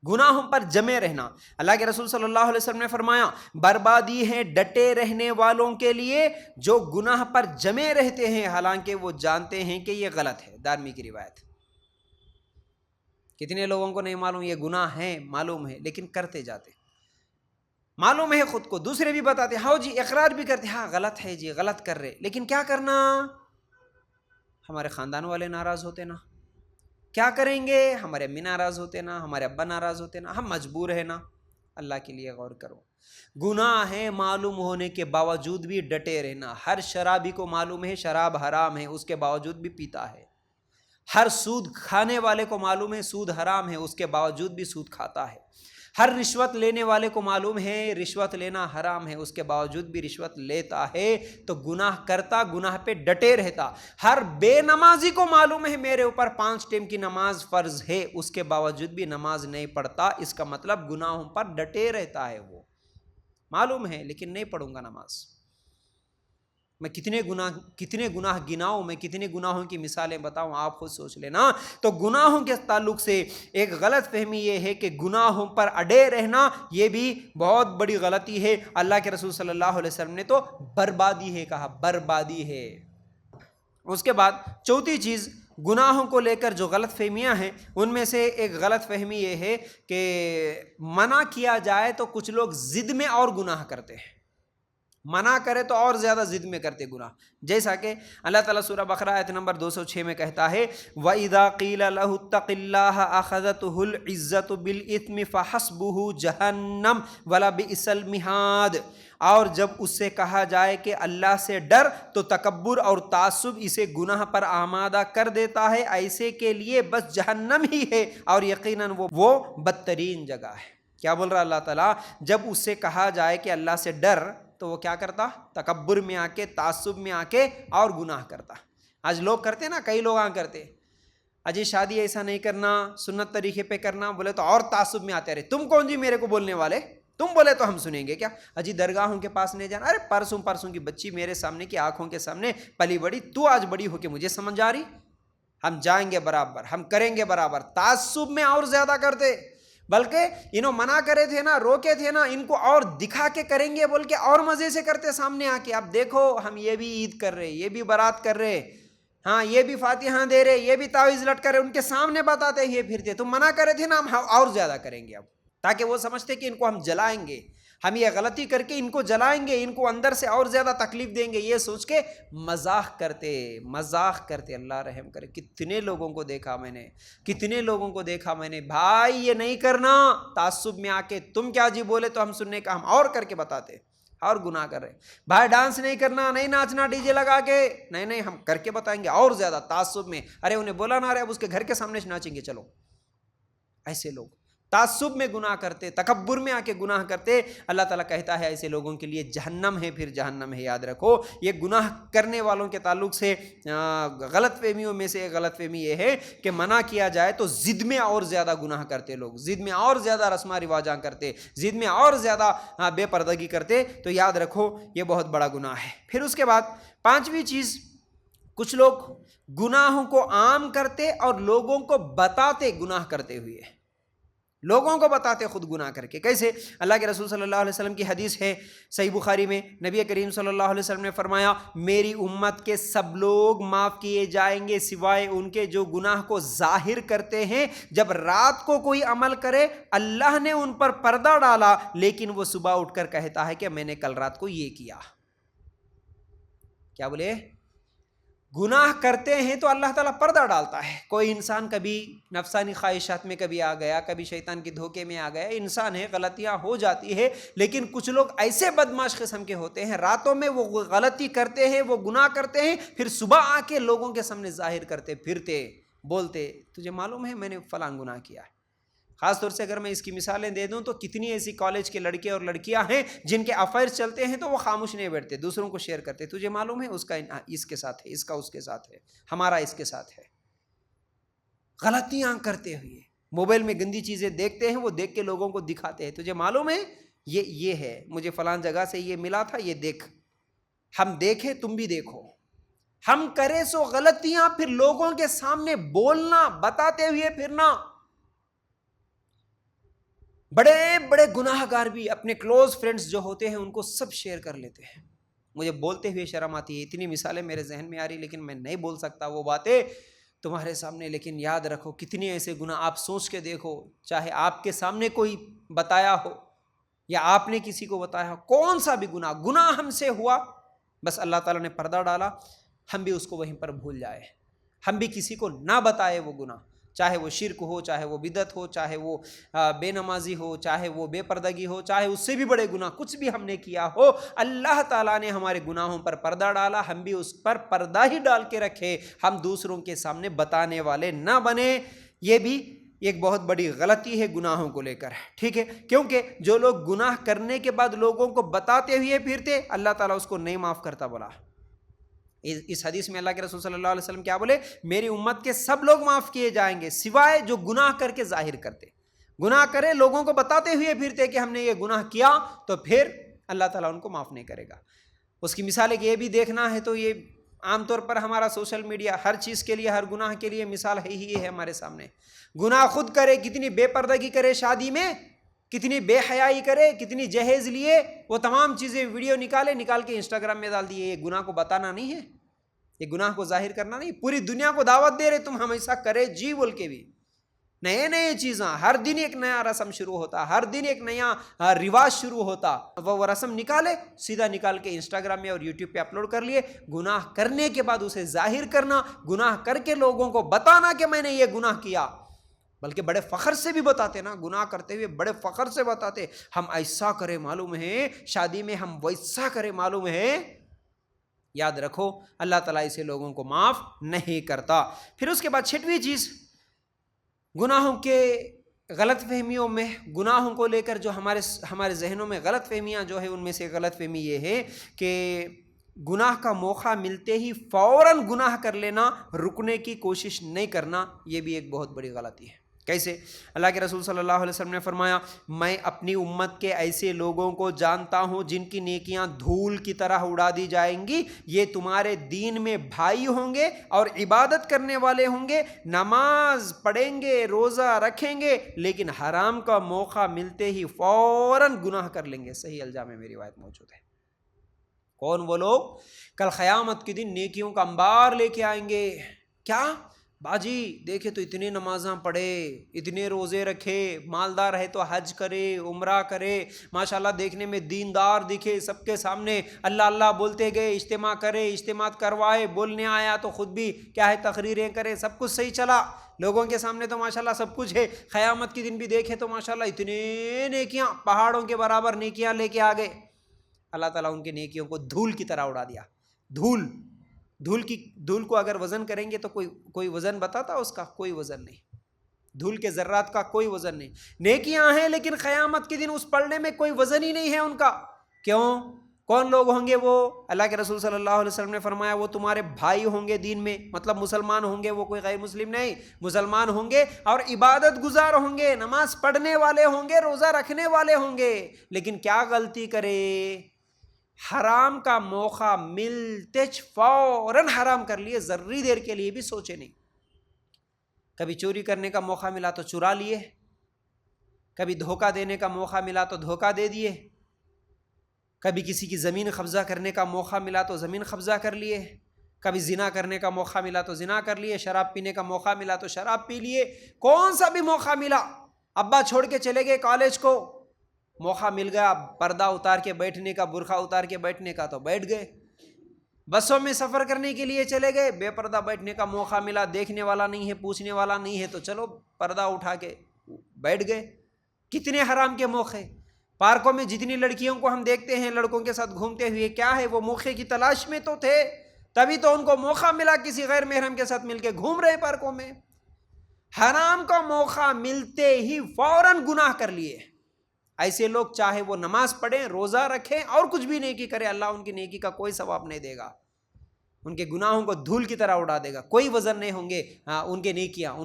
گناہوں پر جمے رہنا۔ اللہ کے رسول صلی اللہ علیہ وسلم نے فرمایا، بربادی ہے ڈٹے رہنے والوں کے لیے جو گناہ پر جمے رہتے ہیں حالانکہ وہ جانتے ہیں کہ یہ غلط ہے۔ دارمی کی روایت۔ کتنے لوگوں کو نہیں معلوم یہ گناہ ہے، معلوم ہے لیکن کرتے جاتے، معلوم ہے خود کو، دوسرے بھی بتاتے، ہاں جی اقرار بھی کرتے، ہاں غلط ہے جی، غلط کر رہے، لیکن کیا کرنا؟ ہمارے خاندان والے ناراض ہوتے نا، کیا کریں گے؟ ہمارے امی ناراض ہوتے نا، ہمارے ابا ناراض ہوتے نا، ہم مجبور ہیں نا۔ اللہ کے لیے غور کرو، گناہ ہے معلوم ہونے کے باوجود بھی ڈٹے رہنا۔ ہر شرابی کو معلوم ہے شراب حرام ہے، اس کے باوجود بھی پیتا ہے۔ ہر سود کھانے والے کو معلوم ہے سود حرام ہے، اس کے باوجود بھی سود کھاتا ہے۔ ہر رشوت لینے والے کو معلوم ہے رشوت لینا حرام ہے، اس کے باوجود بھی رشوت لیتا ہے، تو گناہ کرتا، گناہ پہ ڈٹے رہتا۔ ہر بے نمازی کو معلوم ہے میرے اوپر 5 ٹائم کی نماز فرض ہے، اس کے باوجود بھی نماز نہیں پڑھتا، اس کا مطلب گناہوں پر ڈٹے رہتا ہے وہ۔ معلوم ہے لیکن نہیں پڑھوں گا نماز. میں کتنے گناہ گناؤں، میں کتنے گناہوں کی مثالیں بتاؤں، آپ خود سوچ لینا. تو گناہوں کے تعلق سے ایک غلط فہمی یہ ہے کہ گناہوں پر اڑے رہنا یہ بھی بہت بڑی غلطی ہے. اللہ کے رسول صلی اللہ علیہ وسلم نے تو بربادی ہے کہا، بربادی ہے. اس کے بعد چوتھی چیز گناہوں کو لے کر جو غلط فہمیاں ہیں ان میں سے ایک غلط فہمی یہ ہے کہ منع کیا جائے تو کچھ لوگ ضد میں اور گناہ کرتے ہیں، منع کرے تو اور زیادہ ضد میں کرتے گناہ. جیسا کہ اللہ تعالیٰ سورہ بقرہ آیت نمبر 206 میں کہتا ہے وَإِذَا قِيلَ لَهُ اتَّقِ اللَّهَ أَخَذَتْهُ الْعِزَّةُ بِالْإِثْمِ فَحَسْبُهُ جَهَنَّمُ وَلَبِئْسَ الْمِهَادُ. اور جب اس سے کہا جائے کہ اللہ سے ڈر تو تکبر اور تعصب اسے گناہ پر آمادہ کر دیتا ہے، ایسے کے لیے بس جہنم ہی ہے اور یقیناً وہ بدترین جگہ ہے. کیا بول رہا اللہ تعالیٰ؟ جب اس سے کہا جائے کہ اللہ سے ڈر تو وہ کیا کرتا؟ تکبر میں آ کے، تعصب میں آ کے اور گناہ کرتا. آج لوگ کرتے نا، کئی لوگ کرتے اجی شادی ایسا نہیں کرنا، سنت طریقے پہ کرنا، بولے تو اور تعصب میں آتے رہے. تم کون جی میرے کو بولنے والے؟ تم بولے تو ہم سنیں گے کیا؟ اجی درگاہوں کے پاس نہیں جانا. ارے پرسوں کی بچی میرے سامنے کی آنکھوں کے سامنے پلی بڑی، تو آج بڑی ہو کے مجھے سمجھ آ رہی؟ ہم جائیں گے برابر، ہم کریں گے برابر. تعصب میں اور زیادہ کرتے، بلکہ انہوں منع کرے تھے نا، روکے تھے نا، ان کو اور دکھا کے کریں گے بول کے اور مزے سے کرتے سامنے آ کے. اب دیکھو ہم یہ بھی عید کر رہے، یہ بھی برات کر رہے، ہاں یہ بھی فاتحہ دے رہے، یہ بھی تعویذ لٹ کر رہے، ان کے سامنے بتاتے یہ پھرتے. تم منع کرے تھے نا، ہم اور زیادہ کریں گے اب، تاکہ وہ سمجھتے کہ ان کو ہم جلائیں گے، ہم یہ غلطی کر کے ان کو جلائیں گے، ان کو اندر سے اور زیادہ تکلیف دیں گے. یہ سوچ کے مذاق کرتے. اللہ رحم کرے. کتنے لوگوں کو دیکھا میں نے، بھائی یہ نہیں کرنا، تعصب میں آ کے تم کیا جی بولے تو ہم سننے کا، ہم اور کر کے بتاتے اور گناہ کر رہے. بھائی ڈانس نہیں کرنا، نہیں ناچنا ڈی جے لگا کے، نہیں ہم کر کے بتائیں گے اور زیادہ تعصب میں. ارے انہیں بولا نہ رہے، اب اس کے گھر کے سامنے ناچیں گے، چلو. ایسے لوگ تعصب میں گناہ کرتے، تکبر میں آ کے گناہ کرتے. اللہ تعالیٰ کہتا ہے ایسے لوگوں کے لیے جہنم ہے، پھر جہنم ہے. یاد رکھو یہ گناہ کرنے والوں کے تعلق سے غلط فہمیوں میں سے ایک غلط فہمی یہ ہے کہ منع کیا جائے تو ضد میں اور زیادہ گناہ کرتے لوگ، ضد میں اور زیادہ رسم رواجاں کرتے، ضد میں اور زیادہ بے پردگی کرتے. تو یاد رکھو یہ بہت بڑا گناہ ہے. پھر اس کے بعد پانچویں چیز، کچھ لوگ گناہوں کو عام کرتے اور لوگوں کو بتاتے گناہ کرتے ہوئے، لوگوں کو بتاتے خود گناہ کر کے. کیسے؟ اللہ کے رسول صلی اللہ علیہ وسلم کی حدیث ہے صحیح بخاری میں، نبی کریم صلی اللہ علیہ وسلم نے فرمایا میری امت کے سب لوگ معاف کیے جائیں گے سوائے ان کے جو گناہ کو ظاہر کرتے ہیں. جب رات کو کوئی عمل کرے اللہ نے ان پر پردہ ڈالا، لیکن وہ صبح اٹھ کر کہتا ہے کہ میں نے کل رات کو یہ کیا. کیا بولے؟ گناہ کرتے ہیں تو اللہ تعالیٰ پردہ ڈالتا ہے. کوئی انسان کبھی نفسانی خواہشات میں کبھی آ گیا، کبھی شیطان کے دھوکے میں آ گیا، انسان ہے، غلطیاں ہو جاتی ہے. لیکن کچھ لوگ ایسے بدمعاش قسم کے ہوتے ہیں، راتوں میں وہ غلطی کرتے ہیں، وہ گناہ کرتے ہیں، پھر صبح آ کے لوگوں کے سامنے ظاہر کرتے پھرتے، بولتے تجھے معلوم ہے میں نے فلاں گناہ کیا ہے. خاص طور سے اگر میں اس کی مثالیں دے دوں تو کتنی ایسی کالج کے لڑکے اور لڑکیاں ہیں جن کے افیئر چلتے ہیں تو وہ خاموش نہیں بیٹھتے، دوسروں کو شیئر کرتے. تجھے معلوم ہے اس کا اس کے ساتھ ہے، اس کا اس کے ساتھ ہے، ہمارا اس کے ساتھ ہے. غلطیاں کرتے ہوئے موبائل میں گندی چیزیں دیکھتے ہیں، وہ دیکھ کے لوگوں کو دکھاتے ہیں. تجھے معلوم ہے یہ ہے، مجھے فلاں جگہ سے یہ ملا تھا، یہ دیکھ. ہم دیکھیں تم بھی دیکھو. ہم کرے سو غلطیاں پھر لوگوں کے سامنے بولنا، بتاتے ہوئے پھرنا. بڑے بڑے گناہ گار بھی اپنے کلوز فرینڈز جو ہوتے ہیں ان کو سب شیئر کر لیتے ہیں. مجھے بولتے ہوئے شرم آتی ہے، اتنی مثالیں میرے ذہن میں آ رہی لیکن میں نہیں بول سکتا وہ باتیں تمہارے سامنے. لیکن یاد رکھو کتنے ایسے گناہ آپ سوچ کے دیکھو، چاہے آپ کے سامنے کوئی بتایا ہو یا آپ نے کسی کو بتایا ہو، کون سا بھی گناہ ہم سے ہوا، بس اللہ تعالیٰ نے پردہ ڈالا، ہم بھی اس کو وہیں پر بھول جائے، ہم بھی کسی کو نہ بتائے وہ گناہ، چاہے وہ شرک ہو، چاہے وہ بدعت ہو، چاہے وہ بے نمازی ہو، چاہے وہ بے پردگی ہو، چاہے اس سے بھی بڑے گناہ کچھ بھی ہم نے کیا ہو. اللہ تعالیٰ نے ہمارے گناہوں پر پردہ ڈالا، ہم بھی اس پر پردہ ہی ڈال کے رکھے، ہم دوسروں کے سامنے بتانے والے نہ بنے. یہ بھی ایک بہت بڑی غلطی ہے گناہوں کو لے کر، ٹھیک ہے؟ کیونکہ جو لوگ گناہ کرنے کے بعد لوگوں کو بتاتے ہوئے پھرتے، اللہ تعالیٰ اس کو نہیں معاف کرتا. بولا اس حدیث میں اللہ کے رسول صلی اللہ علیہ وسلم کیا بولے؟ میری امت کے سب لوگ معاف کیے جائیں گے سوائے جو گناہ کر کے ظاہر کرتے. گناہ کرے لوگوں کو بتاتے ہوئے پھرتے کہ ہم نے یہ گناہ کیا، تو پھر اللہ تعالیٰ ان کو معاف نہیں کرے گا۔ اس کی مثال ایک یہ بھی دیکھنا ہے تو یہ عام طور پر ہمارا سوشل میڈیا ہر چیز کے لیے، ہر گناہ کے لیے مثال ہے ہمارے سامنے۔ گناہ خود کرے، کتنی بے پردگی کرے شادی میں، کتنی بے حیائی کرے، کتنی جہیز لیے، وہ تمام چیزیں ویڈیو نکال کے انسٹاگرام میں ڈال دیے۔ یہ گناہ کو بتانا نہیں ہے، یہ گناہ کو ظاہر کرنا نہیں، پوری دنیا کو دعوت دے رہے تم ہمیشہ کرے جی بول کے بھی۔ نئے چیزیں ہر دن ایک نیا رسم شروع ہوتا، ہر دن ایک نیا رواج شروع ہوتا، وہ رسم نکالے سیدھا نکال کے انسٹاگرام میں اور یوٹیوب پہ اپلوڈ کر لیے۔ گناہ کرنے کے بعد اسے ظاہر کرنا، گناہ کر کے لوگوں کو بتانا کہ میں نے یہ گناہ کیا، بلکہ بڑے فخر سے بھی بتاتے نا، گناہ کرتے ہوئے بڑے فخر سے بتاتے، ہم ایسا کرے معلوم ہے، شادی میں ہم ویسا کرے معلوم ہے۔ یاد رکھو اللہ تعالیٰ اسے لوگوں کو معاف نہیں کرتا۔ پھر اس کے بعد چھٹویں چیز، گناہوں کے غلط فہمیوں میں، گناہوں کو لے کر جو ہمارے ذہنوں میں غلط فہمیاں جو ہے، ان میں سے غلط فہمی یہ ہے کہ گناہ کا موقع ملتے ہی فوراً گناہ کر لینا، رکنے کی کوشش نہیں کرنا، یہ بھی ایک بہت بڑی غلطی ہے۔ کیسے؟ اللہ کے رسول صلی اللہ علیہ وسلم نے فرمایا، میں اپنی امت کے ایسے لوگوں کو جانتا ہوں جن کی نیکیاں دھول کی طرح اڑا دی جائیں گی، یہ تمہارے دین میں بھائی ہوں گے اور عبادت کرنے والے ہوں گے، نماز پڑھیں گے، روزہ رکھیں گے، لیکن حرام کا موقع ملتے ہی فوراً گناہ کر لیں گے۔ صحیح الجامع میں روایت موجود ہے۔ کون وہ لوگ؟ کل قیامت کے دن نیکیوں کا انبار لے کے آئیں گے۔ کیا باجی دیکھے تو اتنے نمازاں پڑھے، اتنے روزے رکھے، مالدار ہے تو حج کرے، عمرہ کرے، ماشاءاللہ دیکھنے میں دیندار دکھے، سب کے سامنے اللہ اللہ بولتے گئے، اجتماع کرے، اجتماع کروائے، بولنے آیا تو خود بھی کیا ہے تقریریں کرے، سب کچھ صحیح چلا، لوگوں کے سامنے تو ماشاءاللہ سب کچھ ہے، قیامت کے دن بھی دیکھے تو ماشاءاللہ اتنے نیکیاں، پہاڑوں کے برابر نیکیاں لے کے آ گئے۔ اللہ تعالیٰ ان کی نیکیوں کو دھول کی طرح اڑا دیا۔ دھول کو اگر وزن کریں گے تو کوئی وزن بتاتا اس کا؟ کوئی وزن نہیں، دھول کے ذرات کا کوئی وزن نہیں۔ نیکیاں ہیں لیکن قیامت کے دن اس پلڑے میں کوئی وزن ہی نہیں ہے ان کا۔ کیوں؟ کون لوگ ہوں گے وہ؟ اللہ کے رسول صلی اللہ علیہ وسلم نے فرمایا وہ تمہارے بھائی ہوں گے دین میں، مطلب مسلمان ہوں گے، وہ کوئی غیر مسلم نہیں، مسلمان ہوں گے اور عبادت گزار ہوں گے، نماز پڑھنے والے ہوں گے، روزہ رکھنے والے ہوں گے، لیکن کیا غلطی کرے؟ حرام کا موقع ملتے فوراً حرام کر لیے، ذرری دیر کے لیے بھی سوچے نہیں۔ کبھی چوری کرنے کا موقع ملا تو چرا لیے، کبھی دھوکہ دینے کا موقع ملا تو دھوکہ دے دیے، کبھی کسی کی زمین قبضہ کرنے کا موقع ملا تو زمین قبضہ کر لیے، کبھی زنا کرنے کا موقع ملا تو زنا کر لیے، شراب پینے کا موقع ملا تو شراب پی لیے، کون سا بھی موقع ملا، ابا چھوڑ کے چلے گئے کالج کو، موقع مل گیا پردہ اتار کے بیٹھنے کا، برقع اتار کے بیٹھنے کا تو بیٹھ گئے، بسوں میں سفر کرنے کے لیے چلے گئے، بے پردہ بیٹھنے کا موقع ملا، دیکھنے والا نہیں ہے، پوچھنے والا نہیں ہے تو چلو پردہ اٹھا کے بیٹھ گئے۔ کتنے حرام کے موقع! پارکوں میں جتنی لڑکیوں کو ہم دیکھتے ہیں لڑکوں کے ساتھ گھومتے ہوئے، کیا ہے وہ موقع کی تلاش میں تو تھے، تبھی تو ان کو موقع ملا، کسی غیر محرم کے ساتھ مل کے گھوم رہے پارکوں میں۔ حرام کا موقع ملتے ہی فوراً گناہ کر لیے۔ ایسے لوگ چاہے وہ نماز پڑھیں، روزہ رکھیں اور کچھ بھی نیکی کرے، اللہ ان کی نیکی کا کوئی ثواب نہیں دے گا، ان کے گناہوں کو دھول کی طرح اڑا دے گا، کوئی وزن نہیں ہوں گے ان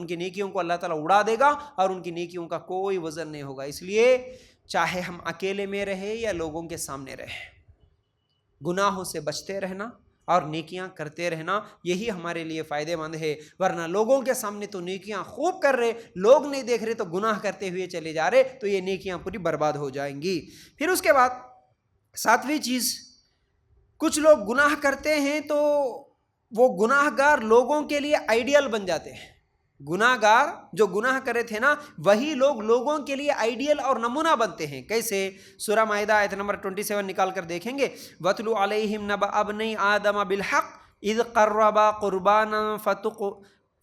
کے نیکیوں کو اللہ تعالیٰ اڑا دے گا اور ان کی نیکیوں کا کوئی وزن نہیں ہوگا۔ اس لیے چاہے ہم اکیلے میں رہیں یا لوگوں کے سامنے رہیں، گناہوں سے بچتے رہنا اور نیکیاں کرتے رہنا، یہی ہمارے لیے فائدہ مند ہے۔ ورنہ لوگوں کے سامنے تو نیکیاں خوب کر رہے، لوگ نہیں دیکھ رہے تو گناہ کرتے ہوئے چلے جا رہے، تو یہ نیکیاں پوری برباد ہو جائیں گی۔ پھر اس کے بعد ساتویں چیز، کچھ لوگ گناہ کرتے ہیں تو وہ گناہ گار لوگوں کے لیے آئیڈیل بن جاتے ہیں۔ گناہ گار جو گناہ کرے تھے نا، وہی لوگ لوگوں کے لیے آئیڈیل اور نمونہ بنتے ہیں۔ کیسے؟ سورہ مائدہ آیت نمبر 27 نکال کر دیکھیں گے، وَاتْلُ عَلَيْهِمْ نَبَأَ ابْنَيْ آدَمَ بِالْحَقِّ إِذْ قَرَّبَا قُرْبَانًا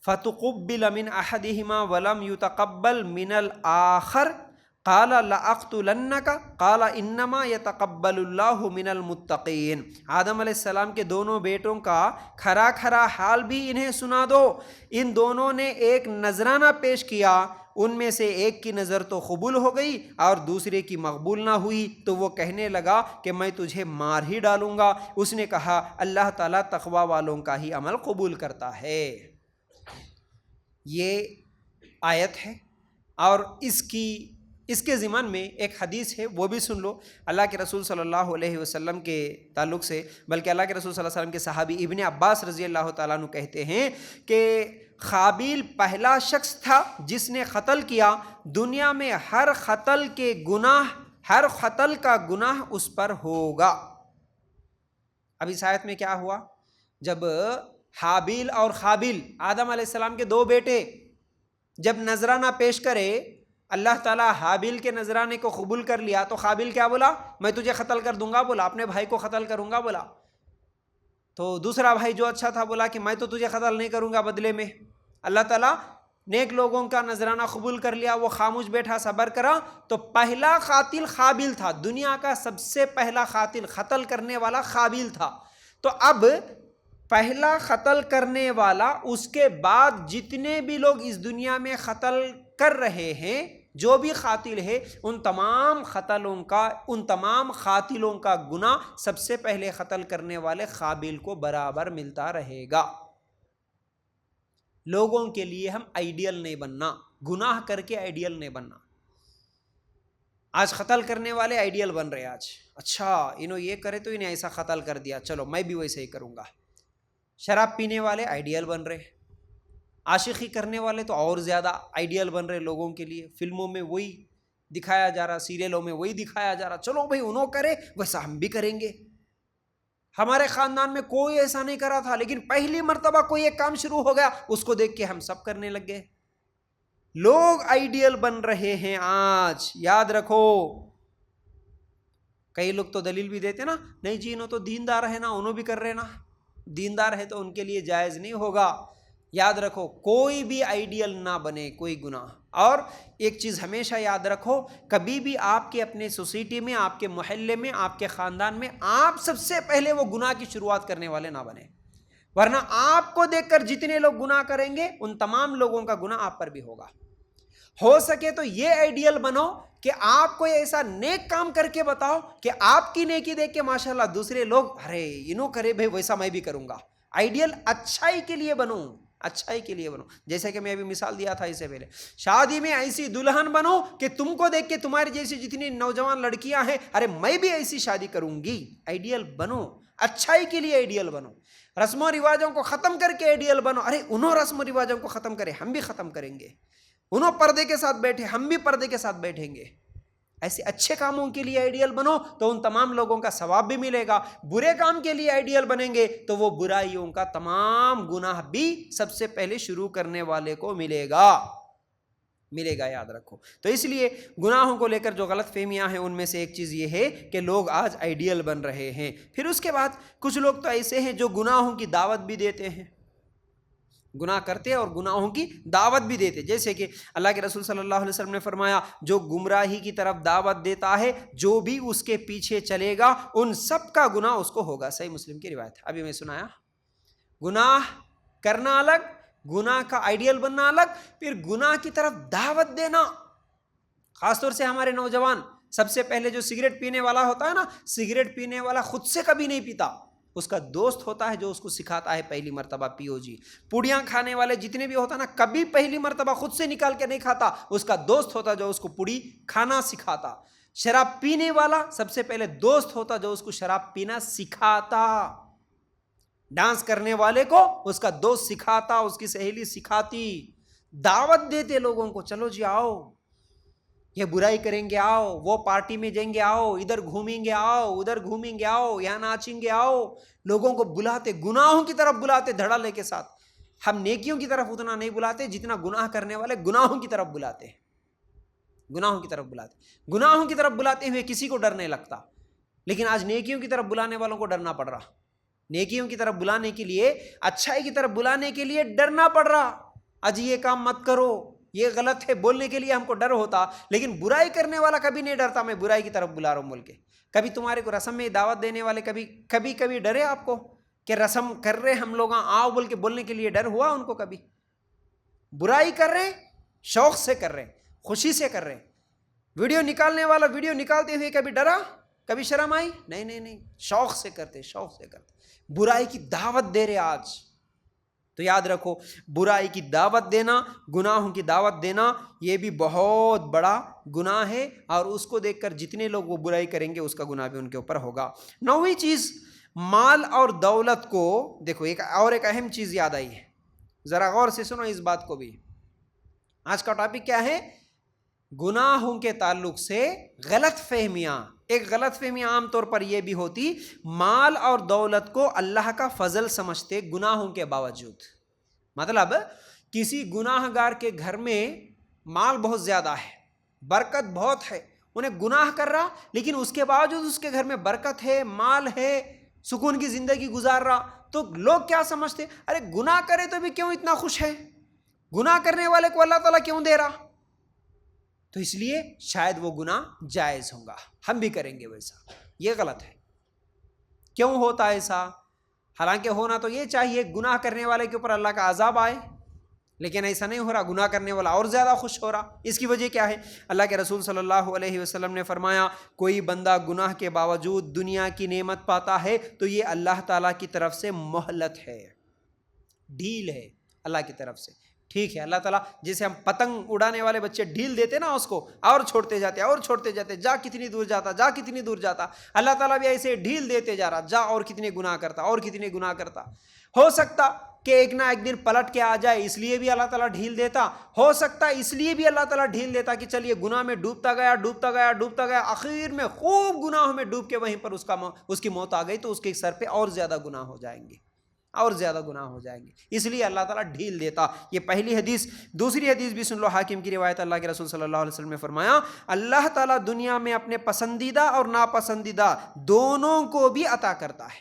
فَتُقُبِّلَ مِنْ أَحَدِهِمَا وَلَمْ يُتَقَبَّلْ مِنَ الْآخَرِ قَالَ لَأَقْتُلَنَّكَ قَالَ إِنَّمَا يَتَقَبَّلُ اللَّهُ مِنَ الْمُتَّقِينَ۔ آدم علیہ السلام کے دونوں بیٹوں کا کھرا حال بھی انہیں سنا دو۔ ان دونوں نے ایک نذرانہ پیش کیا، ان میں سے ایک کی نظر تو قبول ہو گئی اور دوسرے کی مقبول نہ ہوئی، تو وہ کہنے لگا کہ میں تجھے مار ہی ڈالوں گا۔ اس نے کہا اللہ تعالیٰ تقوی والوں کا ہی عمل قبول کرتا ہے۔ یہ آیت ہے اور اس کی اس کے ضمن میں ایک حدیث ہے، وہ بھی سن لو اللہ کے رسول صلی اللہ علیہ وسلم کے تعلق سے، بلکہ اللہ کے رسول صلی اللہ علیہ وسلم کے صحابی ابن عباس رضی اللہ تعالیٰ عنہ کہتے ہیں کہ قابیل پہلا شخص تھا جس نے قتل کیا، دنیا میں ہر قتل کا گناہ اس پر ہوگا۔ اب اس آیت میں کیا ہوا؟ جب حابیل اور قابیل آدم علیہ السلام کے دو بیٹے جب نذرانہ پیش کرے، اللہ تعالیٰ حابیل کے نذرانے کو قبول کر لیا تو قابیل کیا بولا؟ میں تجھے قتل کر دوں گا بولا، اپنے بھائی کو قتل کروں گا بولا۔ تو دوسرا بھائی جو اچھا تھا بولا کہ میں تو تجھے قتل نہیں کروں گا بدلے میں۔ اللہ تعالیٰ نیک لوگوں کا نذرانہ قبول کر لیا، وہ خاموش بیٹھا، صبر کرا، تو پہلا قاتل قابیل تھا، دنیا کا سب سے پہلا قتل کرنے والا قابیل تھا۔ تو اب پہلا قتل کرنے والا، اس کے بعد جتنے بھی لوگ اس دنیا میں قتل کر رہے ہیں، جو بھی قاتل ہے، ان تمام قاتلوں کا گناہ سب سے پہلے قتل کرنے والے قابیل کو برابر ملتا رہے گا۔ لوگوں کے لیے ہم آئیڈیل نہیں بننا، گناہ کر کے آئیڈیل نہیں بننا۔ آج قتل کرنے والے آئیڈیل بن رہے، آج اچھا انہوں یہ کرے تو انہیں ایسا قتل کر دیا، چلو میں بھی ویسے ہی کروں گا۔ شراب پینے والے آئیڈیل بن رہے، عاشقی کرنے والے تو اور زیادہ آئیڈیل بن رہے لوگوں کے لیے، فلموں میں وہی دکھایا جا رہا، سیریلوں میں وہی دکھایا جا رہا، چلو بھائی انہوں کرے ویسا ہم بھی کریں گے۔ ہمارے خاندان میں کوئی ایسا نہیں کرا تھا، لیکن پہلی مرتبہ کوئی ایک کام شروع ہو گیا، اس کو دیکھ کے ہم سب کرنے لگ گئے۔ لوگ آئیڈیل بن رہے ہیں آج، یاد رکھو۔ کئی لوگ تو دلیل بھی دیتے نا، نہیں جی انہوں تو دیندار ہے نا، انہوں بھی کر رہے نا، دیندار ہے تو ان کے لیے جائز نہیں ہوگا۔ یاد رکھو کوئی بھی آئیڈیل نہ بنے کوئی گناہ۔ اور ایک چیز ہمیشہ یاد رکھو، کبھی بھی آپ کے اپنے سوسائٹی میں، آپ کے محلے میں، آپ کے خاندان میں آپ سب سے پہلے وہ گناہ کی شروعات کرنے والے نہ بنے، ورنہ آپ کو دیکھ کر جتنے لوگ گناہ کریں گے ان تمام لوگوں کا گناہ آپ پر بھی ہوگا۔ ہو سکے تو یہ آئیڈیل بنو کہ آپ کوئی ایسا نیک کام کر کے بتاؤ کہ آپ کی نیکی دیکھ کے ماشاءاللہ دوسرے لوگ ارے انہوں کرے بھائی ویسا میں بھی کروں گا۔ آئیڈیل اچھائی کے لیے بنو، اچھائی کے لیے بنو۔ جیسے کہ میں ابھی مثال دیا تھا اس سے پہلے، شادی میں ایسی دلہن بنو کہ تم کو دیکھ کے تمہاری جیسی جتنی نوجوان لڑکیاں ہیں ارے میں بھی ایسی شادی کروں گی۔ آئیڈیل بنو، اچھائی کے لیے آئیڈیل بنو۔ رسم و رواجوں کو ختم کر کے آئیڈیل بنو، ارے انہوں رسم و رواجوں کو ختم کرے ہم بھی ختم کریں گے، انہوں پردے کے ساتھ بیٹھے ہم بھی پردے کے ساتھ بیٹھیں گے۔ ایسے اچھے کاموں کے لیے آئیڈیل بنو تو ان تمام لوگوں کا ثواب بھی ملے گا۔ برے کام کے لیے آئیڈیل بنیں گے تو وہ برائیوں کا تمام گناہ بھی سب سے پہلے شروع کرنے والے کو ملے گا، یاد رکھو۔ تو اس لیے گناہوں کو لے کر جو غلط فہمیاں ہیں ان میں سے ایک چیز یہ ہے کہ لوگ آج آئیڈیل بن رہے ہیں۔ پھر اس کے بعد کچھ لوگ تو ایسے ہیں جو گناہوں کی دعوت بھی دیتے ہیں، گناہ کرتے اور گناہوں کی دعوت بھی دیتے، جیسے کہ اللہ کے رسول صلی اللہ علیہ وسلم نے فرمایا جو گمراہی کی طرف دعوت دیتا ہے جو بھی اس کے پیچھے چلے گا ان سب کا گناہ اس کو ہوگا۔ صحیح مسلم کی روایت، ابھی میں سنایا۔ گناہ کرنا الگ، گناہ کا آئیڈیل بننا الگ، پھر گناہ کی طرف دعوت دینا۔ خاص طور سے ہمارے نوجوان، سب سے پہلے جو سگریٹ پینے والا ہوتا ہے نا، سگریٹ پینے والا خود سے کبھی نہیں پیتا، اس کا دوست ہوتا ہے جو اس کو سکھاتا ہے پہلی مرتبہ پیو جی۔ پوڑیاں کھانے والے جتنے بھی ہوتا نا، کبھی پہلی مرتبہ خود سے نکال کے نہیں کھاتا، اس کا دوست ہوتا جو اس کو پوڑی کھانا سکھاتا۔ شراب پینے والا سب سے پہلے دوست ہوتا جو اس کو شراب پینا سکھاتا۔ ڈانس کرنے والے کو اس کا دوست سکھاتا، اس کی سہیلی سکھاتی۔ دعوت دیتے لوگوں کو، چلو جی آؤ، یہ برائی کریں گے آؤ، وہ پارٹی میں جائیں گے آؤ، ادھر گھومیں گے آؤ، ادھر گھومیں گے آؤ، یہاں ناچیں گے آؤ۔ لوگوں کو بلاتے، گناہوں کی طرف بلاتے دھڑلے کے ساتھ۔ ہم نیکیوں کی طرف اتنا نہیں بلاتے جتنا گناہ کرنے والے گناہوں کی طرف بلاتے ہیں، گناہوں کی طرف بلاتے۔ گناہوں کی طرف بلاتے ہوئے کسی کو ڈر نہیں لگتا، لیکن آج نیکیوں کی طرف بلانے والوں کو ڈرنا پڑ رہا۔ نیکیوں کی طرف بلانے کے لیے، اچھائی کی طرف بلانے کے لیے ڈرنا پڑ رہا۔ آج یہ کام مت کرو، یہ غلط ہے بولنے کے لیے ہم کو ڈر ہوتا، لیکن برائی کرنے والا کبھی نہیں ڈرتا میں برائی کی طرف بلا رہا ہوں بول کے۔ کبھی تمہارے کو رسم میں دعوت دینے والے کبھی ڈرے آپ کو کہ رسم کر رہے ہم لوگ آؤ بول کے بولنے کے لیے ڈر ہوا ان کو؟ کبھی برائی کر رہے، شوق سے کر رہے، خوشی سے کر رہے۔ ویڈیو نکالنے والا ویڈیو نکالتے ہوئے کبھی ڈرا، کبھی شرم آئی؟ نہیں، شوق سے کرتے، شوق سے کرتے۔ برائی کی دعوت دے رہے آج، تو یاد رکھو برائی کی دعوت دینا، گناہوں کی دعوت دینا، یہ بھی بہت بڑا گناہ ہے، اور اس کو دیکھ کر جتنے لوگ وہ برائی کریں گے اس کا گناہ بھی ان کے اوپر ہوگا۔ 9ویں چیز، مال اور دولت کو دیکھو، ایک اہم چیز یاد آئی ہے، ذرا غور سے سنو اس بات کو بھی۔ آج کا ٹاپک کیا ہے؟ گناہوں کے تعلق سے غلط فہمیاں۔ ایک غلط فہمی عام طور پر یہ بھی ہوتی، مال اور دولت کو اللہ کا فضل سمجھتے گناہوں کے باوجود۔ مطلب کسی گناہ گار کے گھر میں مال بہت زیادہ ہے، برکت بہت ہے، انہیں گناہ کر رہا لیکن اس کے باوجود اس کے گھر میں برکت ہے، مال ہے، سکون کی زندگی گزار رہا، تو لوگ کیا سمجھتے؟ ارے گناہ کرے تو بھی کیوں اتنا خوش ہے، گناہ کرنے والے کو اللہ تعالیٰ کیوں دے رہا؟ تو اس لیے شاید وہ گناہ جائز ہوگا، ہم بھی کریں گے ویسا۔ یہ غلط ہے۔ کیوں ہوتا ہے ایسا؟ حالانکہ ہونا تو یہ چاہیے گناہ کرنے والے کے اوپر اللہ کا عذاب آئے، لیکن ایسا نہیں ہو رہا، گناہ کرنے والا اور زیادہ خوش ہو رہا۔ اس کی وجہ کیا ہے؟ اللہ کے رسول صلی اللہ علیہ وسلم نے فرمایا، کوئی بندہ گناہ کے باوجود دنیا کی نعمت پاتا ہے تو یہ اللہ تعالیٰ کی طرف سے مہلت ہے، ڈھیل ہے اللہ کی طرف سے۔ ٹھیک ہے، اللہ تعالیٰ جیسے ہم پتنگ اڑانے والے بچے ڈھیل دیتے نا اس کو، اور چھوڑتے جاتے اور چھوڑتے جاتے، جا کتنی دور جاتا، جا کتنی دور جاتا، اللہ تعالیٰ بھی ایسے ڈھیل دیتے جا رہا، جا اور کتنے گناہ کرتا اور کتنے گناہ کرتا۔ ہو سکتا کہ ایک نہ ایک دن پلٹ کے آ جائے، اس لیے بھی اللہ تعالیٰ ڈھیل دیتا، ہو سکتا ہے اس لیے بھی اللہ تعالیٰ ڈھیل دیتا کہ چلیے گناہ میں ڈوبتا گیا ڈوبتا گیا ڈوبتا گیا، آخر میں خوب گناہوں میں ڈوب کے وہیں پر اس کی موت آ گئی، تو اس کے سر پہ اور زیادہ گناہ ہو جائیں گے، اور زیادہ گناہ ہو جائیں گے، اس لیے اللہ تعالیٰ ڈھیل دیتا۔ یہ پہلی حدیث۔ دوسری حدیث بھی سن لو، حاکم کی روایت، اللہ کے رسول صلی اللہ علیہ وسلم نے فرمایا، اللہ تعالیٰ دنیا میں اپنے پسندیدہ اور ناپسندیدہ دونوں کو بھی عطا کرتا ہے۔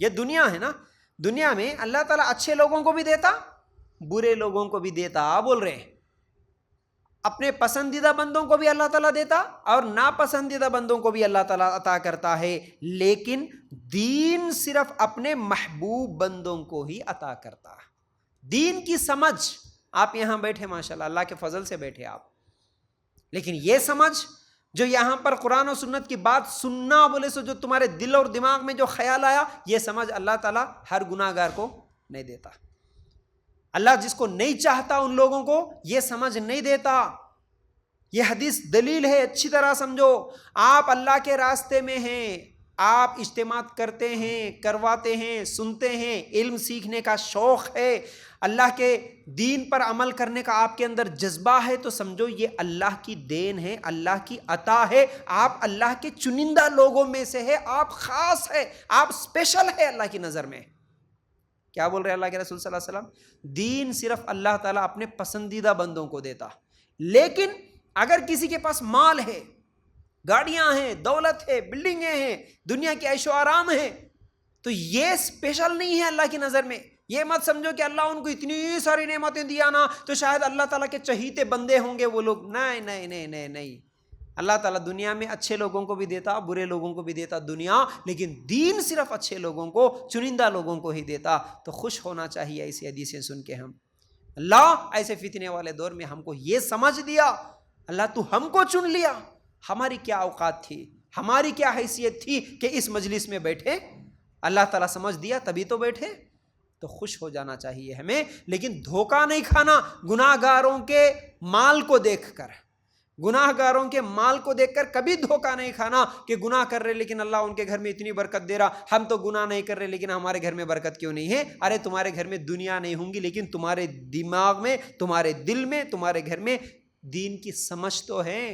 یہ دنیا ہے نا، دنیا میں اللہ تعالیٰ اچھے لوگوں کو بھی دیتا، برے لوگوں کو بھی دیتا، بول رہے ہیں، اپنے پسندیدہ بندوں کو بھی اللہ تعالیٰ دیتا اور ناپسندیدہ بندوں کو بھی اللہ تعالیٰ عطا کرتا ہے، لیکن دین صرف اپنے محبوب بندوں کو ہی عطا کرتا۔ دین کی سمجھ، آپ یہاں بیٹھے ماشاءاللہ اللہ کے فضل سے بیٹھے آپ، لیکن یہ سمجھ جو یہاں پر قرآن و سنت کی بات سننا بولے سو جو تمہارے دل اور دماغ میں جو خیال آیا، یہ سمجھ اللہ تعالیٰ ہر گناہ گار کو نہیں دیتا۔ اللہ جس کو نہیں چاہتا ان لوگوں کو یہ سمجھ نہیں دیتا۔ یہ حدیث دلیل ہے، اچھی طرح سمجھو۔ آپ اللہ کے راستے میں ہیں، آپ اجتماع کرتے ہیں، کرواتے ہیں، سنتے ہیں، علم سیکھنے کا شوق ہے، اللہ کے دین پر عمل کرنے کا آپ کے اندر جذبہ ہے، تو سمجھو یہ اللہ کی دین ہے، اللہ کی عطا ہے۔ آپ اللہ کے چنندہ لوگوں میں سے ہے، آپ خاص ہے، آپ اسپیشل ہے اللہ کی نظر میں۔ کیا بول رہے ہیں اللہ کے رسول صلی اللہ علیہ وسلم؟ دین صرف اللہ تعالیٰ اپنے پسندیدہ بندوں کو دیتا، لیکن اگر کسی کے پاس مال ہے، گاڑیاں ہیں، دولت ہے، بلڈنگیں ہیں، دنیا کے عیش و آرام ہے، تو یہ اسپیشل نہیں ہے اللہ کی نظر میں۔ یہ مت سمجھو کہ اللہ ان کو اتنی ساری نعمتیں دیا نا تو شاید اللہ تعالیٰ کے چہیتے بندے ہوں گے وہ لوگ۔ نہیں نہیں نہیں نہیں نہیں، اللہ تعالیٰ دنیا میں اچھے لوگوں کو بھی دیتا، برے لوگوں کو بھی دیتا دنیا، لیکن دین صرف اچھے لوگوں کو، چنندہ لوگوں کو ہی دیتا۔ تو خوش ہونا چاہیے ایسی حدیثیں سن کے ہم۔ اللہ ایسے فتنے والے دور میں ہم کو یہ سمجھ دیا، اللہ تو ہم کو چن لیا، ہماری کیا اوقات تھی، ہماری کیا حیثیت تھی کہ اس مجلس میں بیٹھے؟ اللہ تعالیٰ سمجھ دیا تبھی تو بیٹھے، تو خوش ہو جانا چاہیے ہمیں، لیکن دھوکہ نہیں کھانا گناہ گاروں کے مال کو دیکھ کر۔ گناہ گاروں کے مال کو دیکھ کر کبھی دھوکہ نہیں کھانا کہ گناہ کر رہے لیکن اللہ ان کے گھر میں اتنی برکت دے رہا، ہم تو گناہ نہیں کر رہے لیکن ہمارے گھر میں برکت کیوں نہیں ہے؟ ارے تمہارے گھر میں دنیا نہیں ہوں گی لیکن تمہارے دماغ میں، تمہارے دل میں، تمہارے گھر میں دین کی سمجھ تو ہے۔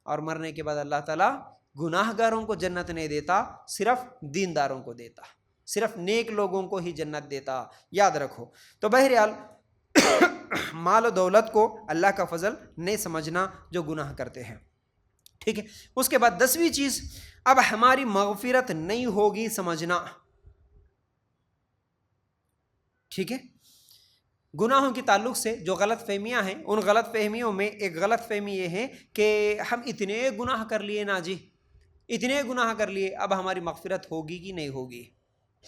اور مرنے کے بعد اللہ تعالیٰ گناہ گاروں کو جنت نہیں دیتا، صرف دینداروں کو دیتا، صرف نیک لوگوں کو ہی جنت دیتا، یاد رکھو۔ تو بہرحال مال و دولت کو اللہ کا فضل نہیں سمجھنا جو گناہ کرتے ہیں، ٹھیک ہے۔ اس کے بعد 10ویں چیز، اب ہماری مغفرت نہیں ہوگی سمجھنا، ٹھیک ہے۔ گناہوں کے تعلق سے جو غلط فہمیاں ہیں، ان غلط فہمیوں میں ایک غلط فہمی یہ ہے کہ ہم اتنے گناہ کر لیے نا جی، اتنے گناہ کر لیے، اب ہماری مغفرت ہوگی کہ نہیں ہوگی،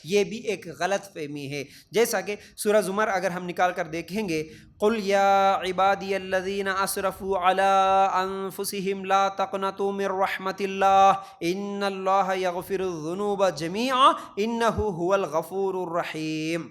یہ بھی ایک غلط فہمی ہے۔ جیسا کہ سورہ زمر اگر ہم نکال کر دیکھیں گے، قُلْ يَا عِبَادِيَ الَّذِينَ أَسْرَفُوا عَلَىٰ أَنفُسِهِمْ لَا تَقْنَطُوا مِنْ رَحْمَةِ اللَّهِ إِنَّ اللَّهَ يَغْفِرُ الذُّنُوبَ جَمِيعًا إِنَّهُ هُوَ الْغَفُورُ الرَّحِيمُ۔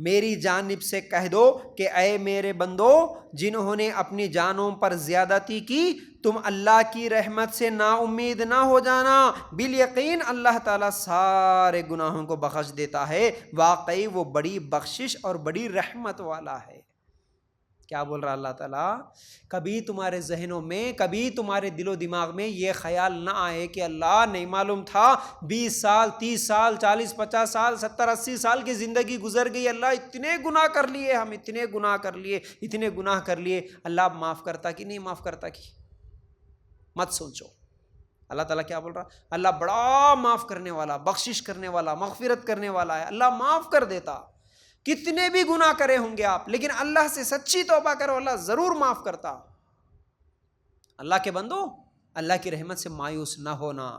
میری جانب سے کہہ دو کہ اے میرے بندو جنہوں نے اپنی جانوں پر زیادتی کی تم اللہ کی رحمت سے نا امید نہ ہو جانا، بالیقین اللہ تعالیٰ سارے گناہوں کو بخش دیتا ہے، واقعی وہ بڑی بخشش اور بڑی رحمت والا ہے۔ کیا بول رہا اللہ تعالیٰ؟ کبھی تمہارے ذہنوں میں، کبھی تمہارے دل و دماغ میں یہ خیال نہ آئے کہ اللہ نہیں معلوم تھا 20 سال 30 سال 40 50 سال 70 80 سال کی زندگی گزر گئی، اللہ اتنے گناہ کر لیے، ہم اتنے گناہ کر لیے، اتنے گناہ کر لیے، اللہ اب معاف کرتا کہ نہیں معاف کرتا کی؟ مت سوچو۔ اللہ تعالیٰ کیا بول رہا؟ اللہ بڑا معاف کرنے والا، بخشش کرنے والا، مغفرت کرنے والا ہے، اللہ معاف کر دیتا۔ کتنے بھی گناہ کرے ہوں گے آپ، لیکن اللہ سے سچی توبہ کرو، اللہ ضرور معاف کرتا۔ اللہ کے بندو، اللہ کی رحمت سے مایوس نہ ہونا۔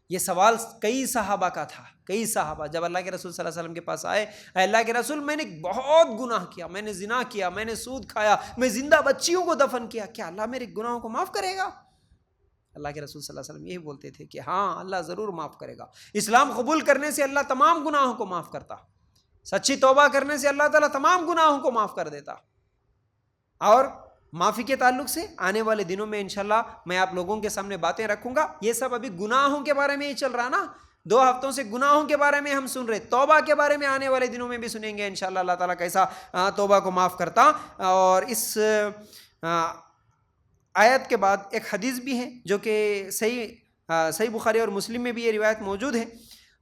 یہ سوال کئی صحابہ کا تھا، کئی صحابہ جب اللہ کے رسول صلی اللہ علیہ وسلم کے پاس آئے، اے اللہ کے رسول میں نے بہت گناہ کیا، میں نے زنا کیا، میں نے سود کھایا، میں زندہ بچیوں کو دفن کیا، کیا اللہ میرے گناہوں کو معاف کرے گا؟ اللہ کے رسول صلی اللہ علیہ وسلم یہی بولتے تھے کہ ہاں اللہ ضرور معاف کرے گا۔ اسلام قبول کرنے سے اللہ تمام گناہوں کو معاف کرتا، سچی توبہ کرنے سے اللہ تعالیٰ تمام گناہوں کو معاف کر دیتا۔ اور معافی کے تعلق سے آنے والے دنوں میں انشاءاللہ میں آپ لوگوں کے سامنے باتیں رکھوں گا۔ یہ سب ابھی گناہوں کے بارے میں ہی چل رہا نا، 2 ہفتوں سے گناہوں کے بارے میں ہم سن رہے، توبہ کے بارے میں آنے والے دنوں میں بھی سنیں گے انشاءاللہ اللہ تعالیٰ کیسا توبہ کو معاف کرتا۔ اور اس آیت کے بعد ایک حدیث بھی ہے جو کہ صحیح بخاری اور مسلم میں بھی یہ روایت موجود ہے،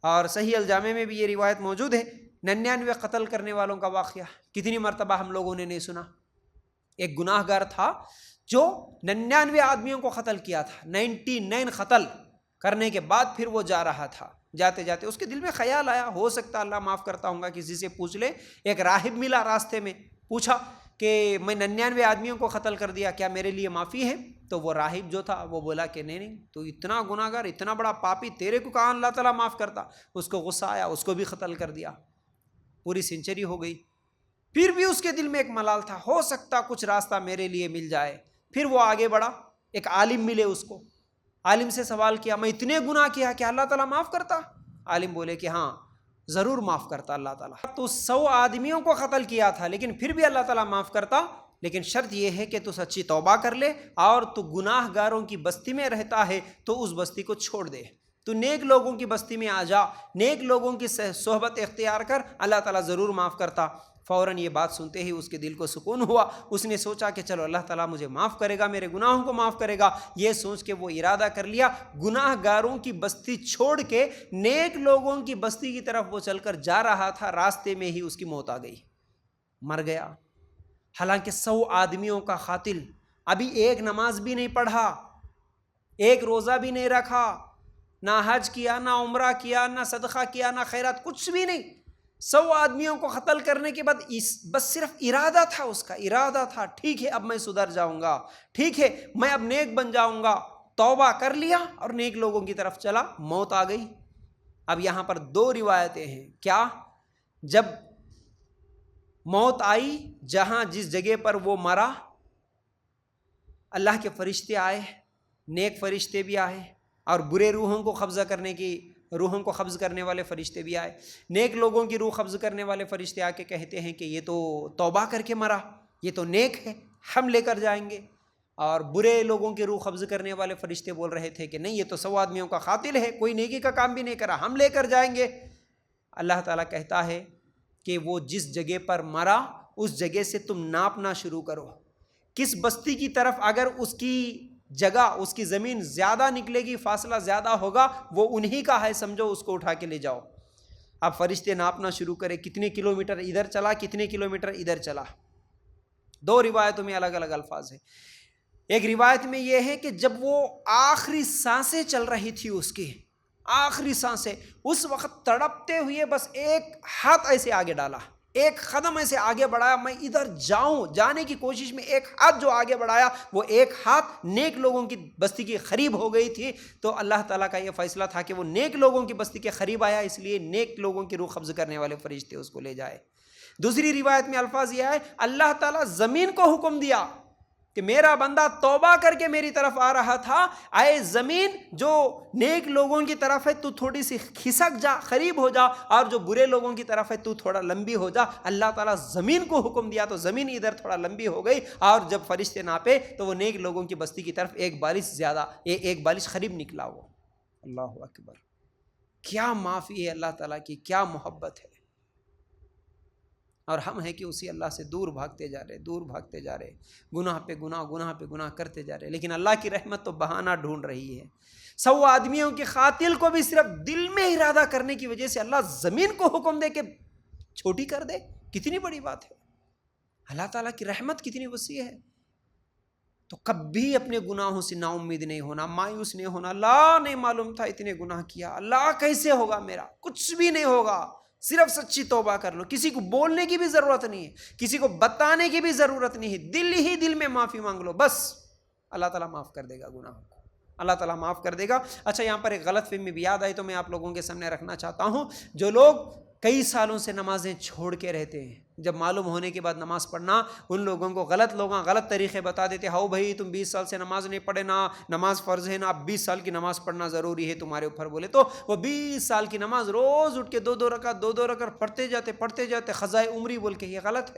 اور صحیح الجامع میں بھی یہ روایت موجود ہے۔ 99 قتل کرنے والوں کا واقعہ کتنی مرتبہ ہم لوگوں نے نہیں سنا؟ ایک گناہ گار تھا جو 99 آدمیوں کو قتل کیا تھا، 99 قتل کرنے کے بعد پھر وہ جا رہا تھا، جاتے جاتے اس کے دل میں خیال آیا ہو سکتا اللہ معاف کرتا ہوں گا، کسی سے پوچھ لے۔ ایک راہب ملا راستے میں، پوچھا کہ میں 99 آدمیوں کو قتل کر دیا، کیا میرے لیے معافی ہے؟ تو وہ راہب جو تھا وہ بولا کہ نہیں تو اتنا گناہ گار، اتنا بڑا پاپی، تیرے کو کہاں اللہ تعالیٰ معاف کرتا؟ اس کو غصہ آیا، اس کو بھی قتل کر دیا، پوری سینچری ہو گئی۔ پھر بھی اس کے دل میں ایک ملال تھا، ہو سکتا کچھ راستہ میرے لیے مل جائے۔ پھر وہ آگے بڑھا، ایک عالم ملے اس کو، عالم سے سوال کیا میں اتنے گناہ کیا کہ اللہ تعالیٰ معاف کرتا؟ عالم بولے کہ ہاں ضرور معاف کرتا اللہ تعالیٰ۔ تو 100 آدمیوں کو قتل کیا تھا لیکن پھر بھی اللہ تعالیٰ معاف کرتا، لیکن شرط یہ ہے کہ تو سچی توبہ کر لے اور تو گناہ گاروں کی بستی میں رہتا ہے تو اس بستی کو چھوڑ دے، تو نیک لوگوں کی بستی میں آ جا، نیک لوگوں کی صحبت اختیار کر، اللہ تعالیٰ ضرور معاف کرتا۔ فوراً یہ بات سنتے ہی اس کے دل کو سکون ہوا، اس نے سوچا کہ چلو اللہ تعالیٰ مجھے معاف کرے گا، میرے گناہوں کو معاف کرے گا۔ یہ سوچ کے وہ ارادہ کر لیا، گناہ گاروں کی بستی چھوڑ کے نیک لوگوں کی بستی کی طرف وہ چل کر جا رہا تھا، راستے میں ہی اس کی موت آ گئی، مر گیا۔ حالانکہ 100 آدمیوں کا قاتل، ابھی ایک نماز بھی نہیں پڑھا، ایک روزہ بھی نہیں رکھا، نہ حج کیا، نہ عمرہ کیا، نہ صدقہ کیا، نہ خیرات، کچھ بھی نہیں۔ 100 آدمیوں کو قتل کرنے کے بعد بس صرف ارادہ تھا، اس کا ارادہ تھا ٹھیک ہے اب میں سدھر جاؤں گا، ٹھیک ہے میں اب نیک بن جاؤں گا، توبہ کر لیا اور نیک لوگوں کی طرف چلا، موت آ گئی۔ اب یہاں پر 2 روایتیں ہیں، کیا؟ جب موت آئی، جہاں جس جگہ پر وہ مرا، اللہ کے فرشتے آئے، نیک فرشتے بھی آئے اور برے روحوں کو قبض کرنے والے فرشتے بھی آئے۔ نیک لوگوں کی روح قبض کرنے والے فرشتے آ کے کہتے ہیں کہ یہ تو توبہ کر کے مرا، یہ تو نیک ہے، ہم لے کر جائیں گے۔ اور برے لوگوں کی روح قبض کرنے والے فرشتے بول رہے تھے کہ نہیں یہ تو 100 آدمیوں کا قاتل ہے، کوئی نیکی کا کام بھی نہیں کرا، ہم لے کر جائیں گے۔ اللہ تعالیٰ کہتا ہے کہ وہ جس جگہ پر مرا اس جگہ سے تم ناپنا شروع کرو، کس بستی کی طرف اگر اس کی جگہ، اس کی زمین زیادہ نکلے گی، فاصلہ زیادہ ہوگا، وہ انہی کا ہے سمجھو، اس کو اٹھا کے لے جاؤ۔ اب فرشتے ناپنا شروع کرے، کتنے کلومیٹر ادھر چلا، کتنے کلومیٹر ادھر چلا۔ 2 روایتوں میں الگ الگ الفاظ ہیں۔ ایک روایت میں یہ ہے کہ جب وہ آخری سانسیں چل رہی تھی، اس کی آخری سانسیں، اس وقت تڑپتے ہوئے بس ایک ہاتھ ایسے آگے ڈالا، ایک قدم ایسے آگے بڑھایا، میں ادھر جاؤں، جانے کی کوشش میں ایک ہاتھ جو آگے بڑھایا، وہ ایک ہاتھ نیک لوگوں کی بستی کے قریب ہو گئی تھی۔ تو اللہ تعالیٰ کا یہ فیصلہ تھا کہ وہ نیک لوگوں کی بستی کے قریب آیا، اس لیے نیک لوگوں کی روح قبض کرنے والے فرشتے اس کو لے جائے۔ دوسری روایت میں الفاظ یہ ہے، اللہ تعالیٰ زمین کو حکم دیا کہ میرا بندہ توبہ کر کے میری طرف آ رہا تھا، اے زمین جو نیک لوگوں کی طرف ہے تو تھوڑی سی کھسک جا، قریب ہو جا، اور جو برے لوگوں کی طرف ہے تو تھوڑا لمبی ہو جا۔ اللہ تعالیٰ زمین کو حکم دیا تو زمین ادھر تھوڑا لمبی ہو گئی، اور جب فرشتے ناپے تو وہ نیک لوگوں کی بستی کی طرف ایک بالش قریب نکلا وہ۔ اللہ اکبر، کیا معافی ہے اللہ تعالیٰ کی، کیا محبت ہے۔ اور ہم ہیں کہ اسی اللہ سے دور بھاگتے جا رہے، گناہ پہ گناہ کرتے جا رہے، لیکن اللہ کی رحمت تو بہانہ ڈھونڈ رہی ہے۔ 100 آدمیوں کے قاتل کو بھی صرف دل میں ارادہ کرنے کی وجہ سے اللہ زمین کو حکم دے کے چھوٹی کر دے، کتنی بڑی بات ہے۔ اللہ تعالیٰ کی رحمت کتنی وسیع ہے۔ تو کبھی اپنے گناہوں سے نا امید نہیں ہونا، مایوس نہیں ہونا۔ اللہ نہیں معلوم تھا اتنے گناہ کیا، اللہ کیسے ہوگا میرا، کچھ بھی نہیں ہوگا، صرف سچی توبہ کر لو۔ کسی کو بولنے کی بھی ضرورت نہیں ہے، کسی کو بتانے کی بھی ضرورت نہیں ہے، دل ہی دل میں معافی مانگ لو، بس اللہ تعالیٰ معاف کر دے گا گناہوں کو، اللہ تعالیٰ معاف کر دے گا۔ اچھا، یہاں پر ایک غلط فہمی بھی یاد آئی تو میں آپ لوگوں کے سامنے رکھنا چاہتا ہوں۔ جو لوگ کئی سالوں سے نمازیں چھوڑ کے رہتے ہیں، جب معلوم ہونے کے بعد نماز پڑھنا، ان لوگوں کو غلط طریقے بتا دیتے، ہاؤ بھائی تم 20 سال سے نماز نہیں پڑھے نا، نماز فرض ہے نا، اب 20 سال کی نماز پڑھنا ضروری ہے تمہارے اوپر، بولے تو وہ 20 سال کی نماز روز اٹھ کے 2 رکعت پڑھتے جاتے قضائے عمری بول کے۔ یہ غلط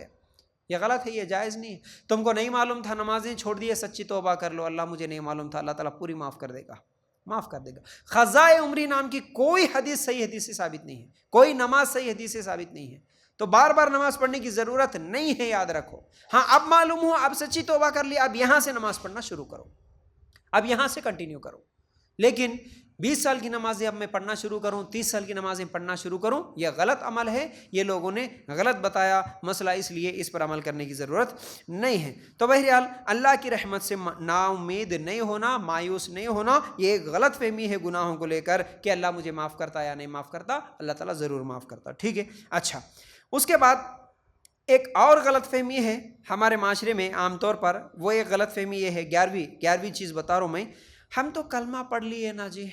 ہے، یہ جائز نہیں ہے۔ تم کو نہیں معلوم تھا، نمازیں چھوڑ دیے، سچی توبہ کر لو، اللہ مجھے نہیں معلوم تھا، اللہ تعالیٰ پوری معاف کر دے گا۔ قضائے عمری نام کی کوئی حدیث صحیح حدیث سے ثابت نہیں ہے، کوئی نماز صحیح حدیث سے ثابت نہیں ہے، تو بار بار نماز پڑھنے کی ضرورت نہیں ہے، یاد رکھو۔ ہاں، اب معلوم ہوا، اب سچی توبہ کر لی، اب یہاں سے نماز پڑھنا شروع کرو، اب یہاں سے کنٹینیو کرو۔ لیکن 20 سال کی نمازیں اب میں پڑھنا شروع کروں، 30 سال کی نمازیں پڑھنا شروع کروں، یہ غلط عمل ہے، یہ لوگوں نے غلط بتایا مسئلہ، اس لیے اس پر عمل کرنے کی ضرورت نہیں ہے۔ تو بہرحال اللہ کی رحمت سے نا امید نہیں ہونا، مایوس نہیں ہونا، یہ ایک غلط فہمی ہے گناہوں کو لے کر کہ اللہ مجھے معاف کرتا یا نہیں معاف کرتا۔ اللہ تعالیٰ ضرور معاف کرتا، ٹھیک ہے۔ اچھا، اس کے بعد ایک اور غلط فہمی ہے ہمارے معاشرے میں عام طور پر، وہ ایک غلط فہمی یہ ہے، 11ویں چیز بتا رہا ہوں میں۔ ہم تو کلمہ پڑھ لیے نا جی،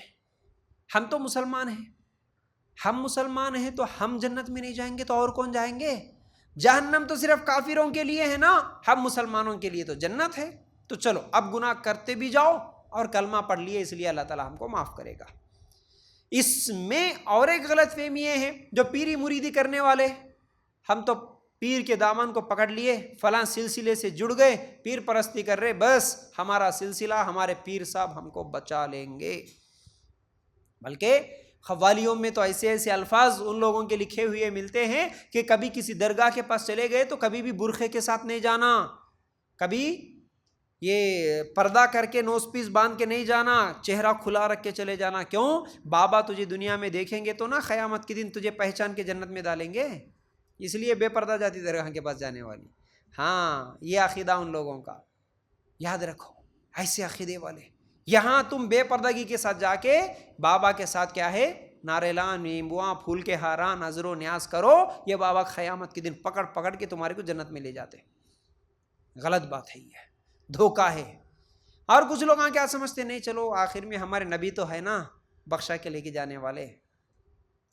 ہم تو مسلمان ہیں، ہم مسلمان ہیں تو ہم جنت میں نہیں جائیں گے تو اور کون جائیں گے؟ جہنم تو صرف کافروں کے لیے ہے نا، ہم مسلمانوں کے لیے تو جنت ہے، تو چلو اب گناہ کرتے بھی جاؤ اور کلمہ پڑھ لیے، اس لیے اللہ تعالیٰ ہم کو معاف کرے گا۔ اس میں اور ایک غلط فہمی یہ ہے، جو پیری مریدی کرنے والے، ہم تو پیر کے دامن کو پکڑ لیے، فلاں سلسلے سے جڑ گئے، پیر پرستی کر رہے، بس ہمارا سلسلہ، ہمارے پیر صاحب ہم کو بچا لیں گے۔ بلکہ قوالیوں میں تو ایسے الفاظ ان لوگوں کے لکھے ہوئے ملتے ہیں کہ کبھی کسی درگاہ کے پاس چلے گئے تو کبھی بھی برقعے کے ساتھ نہیں جانا، کبھی یہ پردہ کر کے نوز پیس باندھ کے نہیں جانا، چہرہ کھلا رکھ کے چلے جانا۔ کیوں؟ بابا تجھے دنیا میں دیکھیں گے تو نا قیامت کے دن تجھے پہچان کے جنت میں ڈالیں گے، اس لیے بے پردہ جاتی درگاہ کے پاس جانے والی۔ ہاں، یہ عقیدہ ان لوگوں کا، یاد رکھو، ایسے عقیدے والے۔ یہاں تم بے پردگی کے ساتھ جا کے بابا کے ساتھ کیا ہے، ناریلان، نیمبواں، پھول کے ہاراں، نظر و نیاز کرو، یہ بابا قیامت کے دن پکڑ کے تمہارے کو جنت میں لے جاتے۔ غلط بات ہے، یہ دھوکہ ہے۔ اور کچھ لوگ کیا سمجھتے، نہیں چلو آخر میں ہمارے نبی تو ہے نا بخشا کے لے کے جانے والے،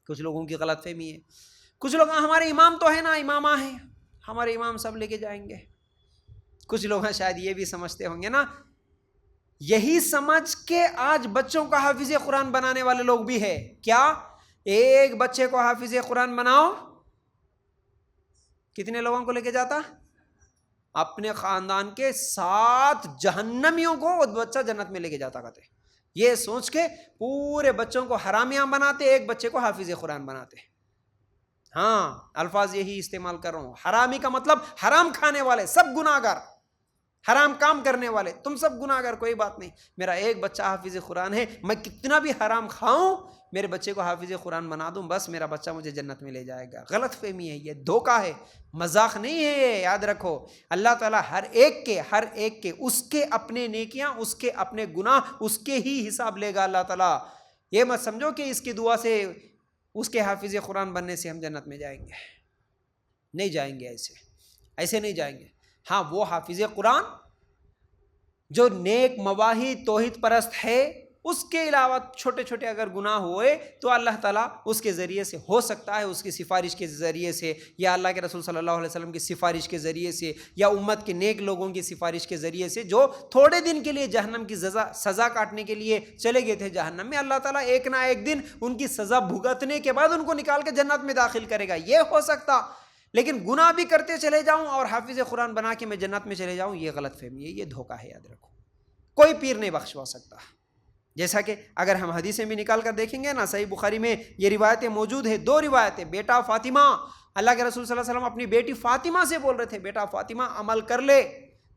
کچھ لوگوں کی غلط فہمی ہے۔ کچھ لوگ ہمارے امام تو ہے نا، امامہ ہیں، ہمارے امام سب لے کے جائیں گے۔ کچھ لوگ شاید یہ بھی سمجھتے ہوں گے نا، یہی سمجھ کے آج بچوں کا حافظ قرآن بنانے والے لوگ بھی ہے۔ کیا ایک بچے کو حافظ قرآن بناؤ، کتنے لوگوں کو لے کے جاتا؟ اپنے خاندان کے 7 جہنمیوں کو وہ بچہ جنت میں لے کے جاتا کہتے، یہ سوچ کے پورے بچوں کو حرامیاں بناتے، ایک بچے کو حافظ قرآن بناتے۔ ہاں، الفاظ یہی استعمال کر رہا ہوں، حرامی کا مطلب حرام کھانے والے، سب گناہگار، حرام کام کرنے والے، تم سب گناہگار، کوئی بات نہیں، میرا ایک بچہ حافظ قرآن ہے، میں کتنا بھی حرام کھاؤں میرے بچے کو حافظ قرآن بنا دوں، بس میرا بچہ مجھے جنت میں لے جائے گا۔ غلط فہمی ہے، یہ دھوکہ ہے، مذاق نہیں ہے یہ، یاد رکھو۔ اللہ تعالیٰ ہر ایک کے اس کے اپنے نیکیاں، اس کے اپنے گناہ، اس کے ہی حساب لے گا اللہ تعالیٰ۔ یہ مت سمجھو کہ اس کی دعا سے، اس کے حافظ قرآن بننے سے ہم جنت میں جائیں گے، نہیں جائیں گے، ایسے نہیں جائیں گے۔ ہاں، وہ حافظ قرآن جو نیک مواہی توحید پرست ہے، اس کے علاوہ چھوٹے چھوٹے اگر گناہ ہوئے تو اللہ تعالیٰ اس کے ذریعے سے ہو سکتا ہے، اس کی سفارش کے ذریعے سے، یا اللہ کے رسول صلی اللہ علیہ وسلم کی سفارش کے ذریعے سے، یا امت کے نیک لوگوں کی سفارش کے ذریعے سے، جو تھوڑے دن کے لیے جہنم کی سزا کاٹنے کے لیے چلے گئے تھے جہنم میں، اللہ تعالیٰ ایک نہ ایک دن ان کی سزا بھگتنے کے بعد ان کو نکال کے جنت میں داخل کرے گا، یہ ہو سکتا۔ لیکن گناہ بھی کرتے چلے جاؤں اور حافظ قرآن بنا کے میں جنت میں چلے جاؤں، یہ غلط فہمی ہے، یہ دھوکہ ہے، یاد رکھو۔ کوئی پیر نہیں بخشوا سکتا، جیسا کہ اگر ہم حدیثیں بھی نکال کر دیکھیں گے نا، صحیح بخاری میں یہ روایتیں موجود ہیں، 2 روایتیں۔ بیٹا فاطمہ، اللہ کے رسول صلی اللہ علیہ وسلم اپنی بیٹی فاطمہ سے بول رہے تھے، بیٹا فاطمہ عمل کر لے،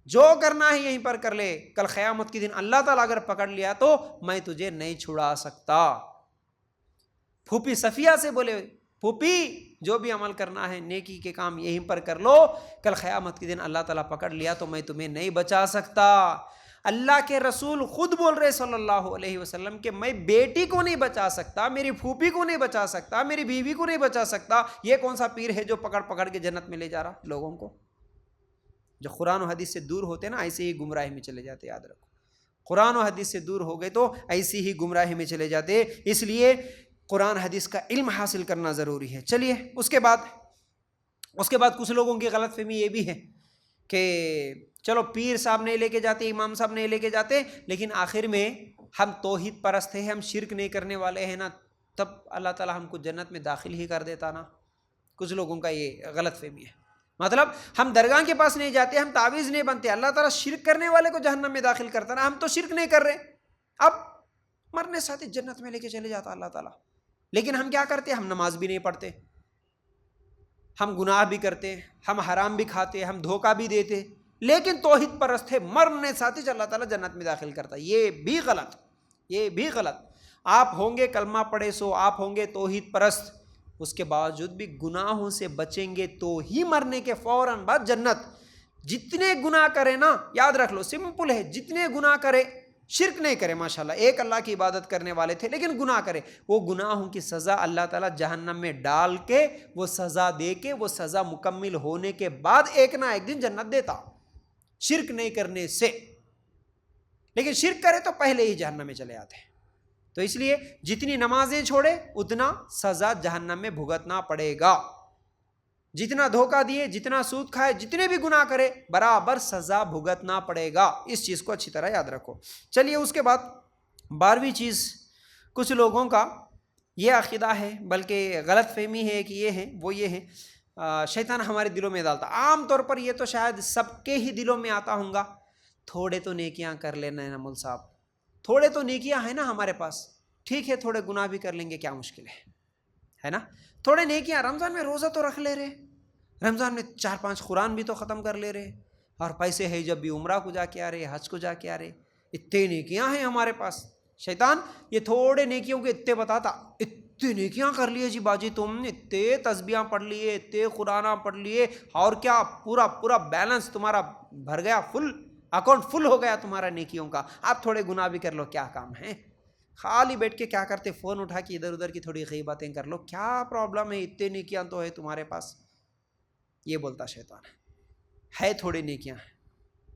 جو کرنا ہے یہیں پر کر لے، کل قیامت کے دن اللہ تعالیٰ اگر پکڑ لیا تو میں تجھے نہیں چھڑا سکتا۔ پھوپھی صفیہ سے بولے، پھوپھی جو بھی عمل کرنا ہے نیکی کے کام یہیں پر کر لو، کل قیامت کے دن اللہ تعالیٰ پکڑ لیا تو میں تمہیں نہیں بچا سکتا۔ اللہ کے رسول خود بول رہے صلی اللہ علیہ وسلم کہ میں بیٹی کو نہیں بچا سکتا، میری پھوپھی کو نہیں بچا سکتا، میری بیوی کو نہیں بچا سکتا، یہ کون سا پیر ہے جو پکڑ کے جنت میں لے جا رہا لوگوں کو؟ جو قرآن و حدیث سے دور ہوتے نا، ایسے ہی گمراہی میں چلے جاتے، یاد رکھو۔ قرآن و حدیث سے دور ہو گئے تو ایسی ہی گمراہی میں چلے جاتے، اس لیے قرآن حدیث کا علم حاصل کرنا ضروری ہے۔ چلیے اس کے بعد کچھ لوگوں کی غلط فہمی یہ بھی ہے کہ چلو پیر صاحب نہیں لے کے جاتے، امام صاحب نہیں لے کے جاتے، لیکن آخر میں ہم توحید پرست ہیں، ہم شرک نہیں کرنے والے ہیں نا، تب اللہ تعالیٰ ہم کو جنت میں داخل ہی کر دیتا نا۔ کچھ لوگوں کا یہ غلط فہمی ہے، مطلب ہم درگاہ کے پاس نہیں جاتے، ہم تعویذ نہیں بنتے، اللہ تعالیٰ شرک کرنے والے کو جہنم میں داخل کرتا نا، ہم تو شرک نہیں کر رہے، اب مرنے ساتھ جنت میں لے کے چلے جاتا اللہ تعالیٰ۔ لیکن ہم کیا کرتے، ہم نماز بھی نہیں پڑھتے، ہم گناہ بھی کرتے، ہم حرام بھی کھاتے، ہم دھوکہ بھی دیتے، لیکن توحید پرست ہے، مرنے ساتھ اللہ تعالیٰ جنت میں داخل کرتا ہے۔ یہ بھی غلط۔ آپ ہوں گے کلمہ پڑھے سو، آپ ہوں گے توحید پرست، اس کے باوجود بھی گناہوں سے بچیں گے تو ہی مرنے کے فوراً بعد جنت۔ جتنے گناہ کرے نا، یاد رکھ لو، سمپل ہے، جتنے گناہ کرے، شرک نہیں کرے، ماشاءاللہ ایک اللہ کی عبادت کرنے والے تھے، لیکن گناہ کرے، وہ گناہوں کی سزا اللہ تعالیٰ جہنم میں ڈال کے، وہ سزا دے کے، وہ سزا مکمل ہونے کے بعد ایک نہ ایک دن جنت دیتا، شرک نہیں کرنے سے۔ لیکن شرک کرے تو پہلے ہی جہنم میں چلے آتے ہیں۔ تو اس لیے جتنی نمازیں چھوڑے اتنا سزا جہنم میں بھگتنا پڑے گا، جتنا دھوکہ دیے، جتنا سود کھائے، جتنے بھی گناہ کرے، برابر سزا بھگتنا پڑے گا۔ اس چیز کو اچھی طرح یاد رکھو۔ چلیے اس کے بعد 12ویں چیز، کچھ لوگوں کا یہ عقیدہ ہے، بلکہ غلط فہمی ہے کہ یہ ہے شیطان ہمارے دلوں میں ڈالتا، عام طور پر یہ تو شاید سب کے ہی دلوں میں آتا ہوں گا، تھوڑے تو نیکیاں کر لینا ہے نا مول صاحب، تھوڑے تو نیکیاں ہیں نا ہمارے پاس، ٹھیک ہے تھوڑے گناہ بھی کر لیں گے، کیا مشکل ہے نا، تھوڑے نیکیاں، رمضان میں روزہ تو رکھ لے رہے، رمضان میں 4-5 قرآن بھی تو ختم کر لے رہے، اور پیسے ہے جب بھی عمرہ کو جا کے آ رہے، حج کو جا کے آ رہے، اتنے نیکیاں ہیں ہمارے پاس۔ شیطان یہ تھوڑے نیکیوں کے اتنے بتاتا، اتنے نیکیاں کر لیے جی باجی تم، اتنے تسبیحاں پڑھ لیے، اتنے قرآن پڑھ لیے، اور کیا پورا بیلنس تمہارا بھر گیا، فل اکاؤنٹ فل ہو گیا تمہارا نیکیوں کا، آپ تھوڑے گناہ بھی کر لو، کیا کام ہے، خالی بیٹھ کے کیا کرتے، فون اٹھا کے ادھر ادھر کی تھوڑی غیبتیں کر لو، کیا پرابلم ہے، اتنے نیکیاں تو ہے تمہارے پاس، یہ بولتا شیطان ہے تھوڑے نیکیاں ہیں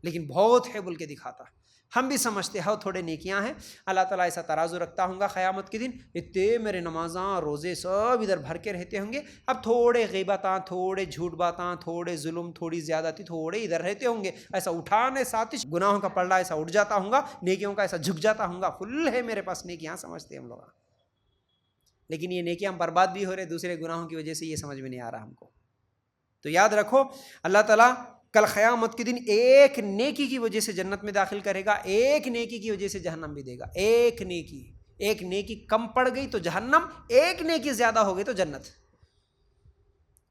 لیکن بہت ہے بول کے دکھاتا۔ ہم بھی سمجھتے ہیں تھوڑے نیکیاں ہیں، اللہ تعالیٰ ایسا ترازو رکھتا ہوں گا قیامت کے دن، اتنے میرے نمازاں روزے سب ادھر بھر کے رہتے ہوں گے، اب تھوڑے غیبتاں، تھوڑے جھوٹ باتاں، تھوڑے ظلم، تھوڑی زیادتی، تھوڑے ادھر رہتے ہوں گے، ایسا اٹھانے ساتھ ہی گناہوں کا پلڑا ایسا اٹھ جاتا ہوں گا، نیکیوں کا ایسا جھک جاتا ہوں گا، فل ہے میرے پاس نیکیاں، سمجھتے ہم لوگ، لیکن یہ نیکیاں برباد بھی ہو رہے دوسرے گناہوں کی وجہ سے، یہ سمجھ میں نہیں آ رہا ہم کو۔ تو یاد رکھو اللہ تعالیٰ کل قیامت کے دن ایک نیکی کی وجہ سے جنت میں داخل کرے گا، ایک نیکی کی وجہ سے جہنم بھی دے گا، ایک نیکی کم پڑ گئی تو جہنم، ایک نیکی زیادہ ہو گئی تو جنت۔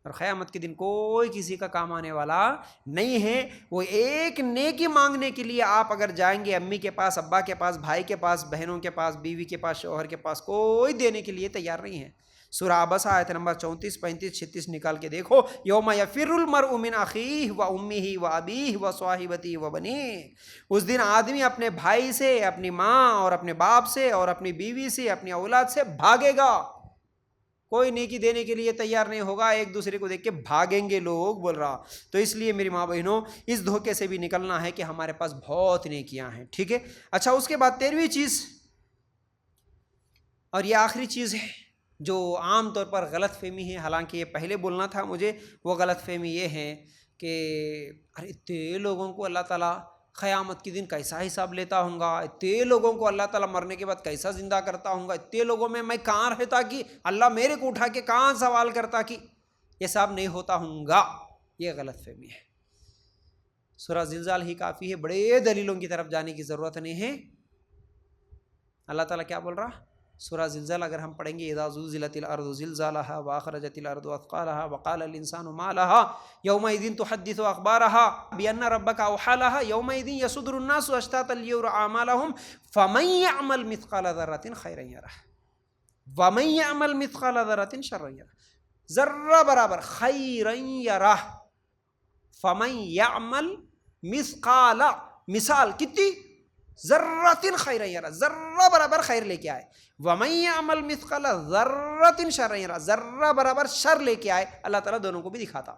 اور قیامت کے دن کوئی کسی کا کام آنے والا نہیں ہے، وہ ایک نیکی مانگنے کے لیے آپ اگر جائیں گے امی کے پاس، ابا کے پاس، بھائی کے پاس، بہنوں کے پاس، بیوی کے پاس، شوہر کے پاس، کوئی دینے کے لیے تیار نہیں ہے۔ سورہ عبس آیت نمبر 34، 35، 36 نکال کے دیکھو، یوم یفر المرء من اخیہ و امہ و ابیہ و صاحبتہ و بنیہ، اس دن آدمی اپنے بھائی سے، اپنی ماں اور اپنے باپ سے اور اپنی بیوی سے، اپنی اولاد سے بھاگے گا، کوئی نیکی دینے کے لیے تیار نہیں ہوگا، ایک دوسرے کو دیکھ کے بھاگیں گے لوگ، بول رہا۔ تو اس لیے میری ماں بہنوں اس دھوکے سے بھی نکلنا ہے کہ ہمارے پاس بہت نیکیاں ہیں، ٹھیک ہے۔ اچھا اس کے بعد 13ویں چیز اور یہ آخری چیز ہے جو عام طور پر غلط فہمی ہے، حالانکہ یہ پہلے بولنا تھا مجھے، وہ غلط فہمی یہ ہے کہ ارے اتنے لوگوں کو اللہ تعالیٰ قیامت کے دن کیسا حساب لیتا ہوں گا، اتنے لوگوں کو اللہ تعالیٰ مرنے کے بعد کیسا زندہ کرتا ہوں گا، اتنے لوگوں میں کہاں رہتا کہ اللہ میرے کو اٹھا کے کہاں سوال کرتا کہ یہ سب نہیں ہوتا ہوں گا. یہ غلط فہمی ہے. سورہ زلزال ہی کافی ہے، بڑے دلیلوں کی طرف جانے کی ضرورت نہیں ہے. اللہ تعالیٰ کیا بول رہا؟ سورہ زلزال اگر ہم پڑھیں گے، اذا زلزلت الارض زلزالها واخرجت الارض اثقالها وقال الانسان ما لها يومئذ تحدث اخبارها بان ربك اوحى لها يومئذ يصدر الناس اشتاتا ليروا اعمالهم فمن يعمل مثقال ذرة خيرا يره ومن يعمل مثقال ذرة شرا يره. ذرہ برابر خیرا یرہ، فمن يعمل مثقال، مثال کتنی؟ ذرۃ خیرا یرہ، ذرہ برابر خیر لے کے آئے. ومن يعمل مثقال ذرۃ شرا یرہ، ذرہ برابر شر لے کے آئے. اللہ تعالیٰ دونوں کو بھی دکھاتا.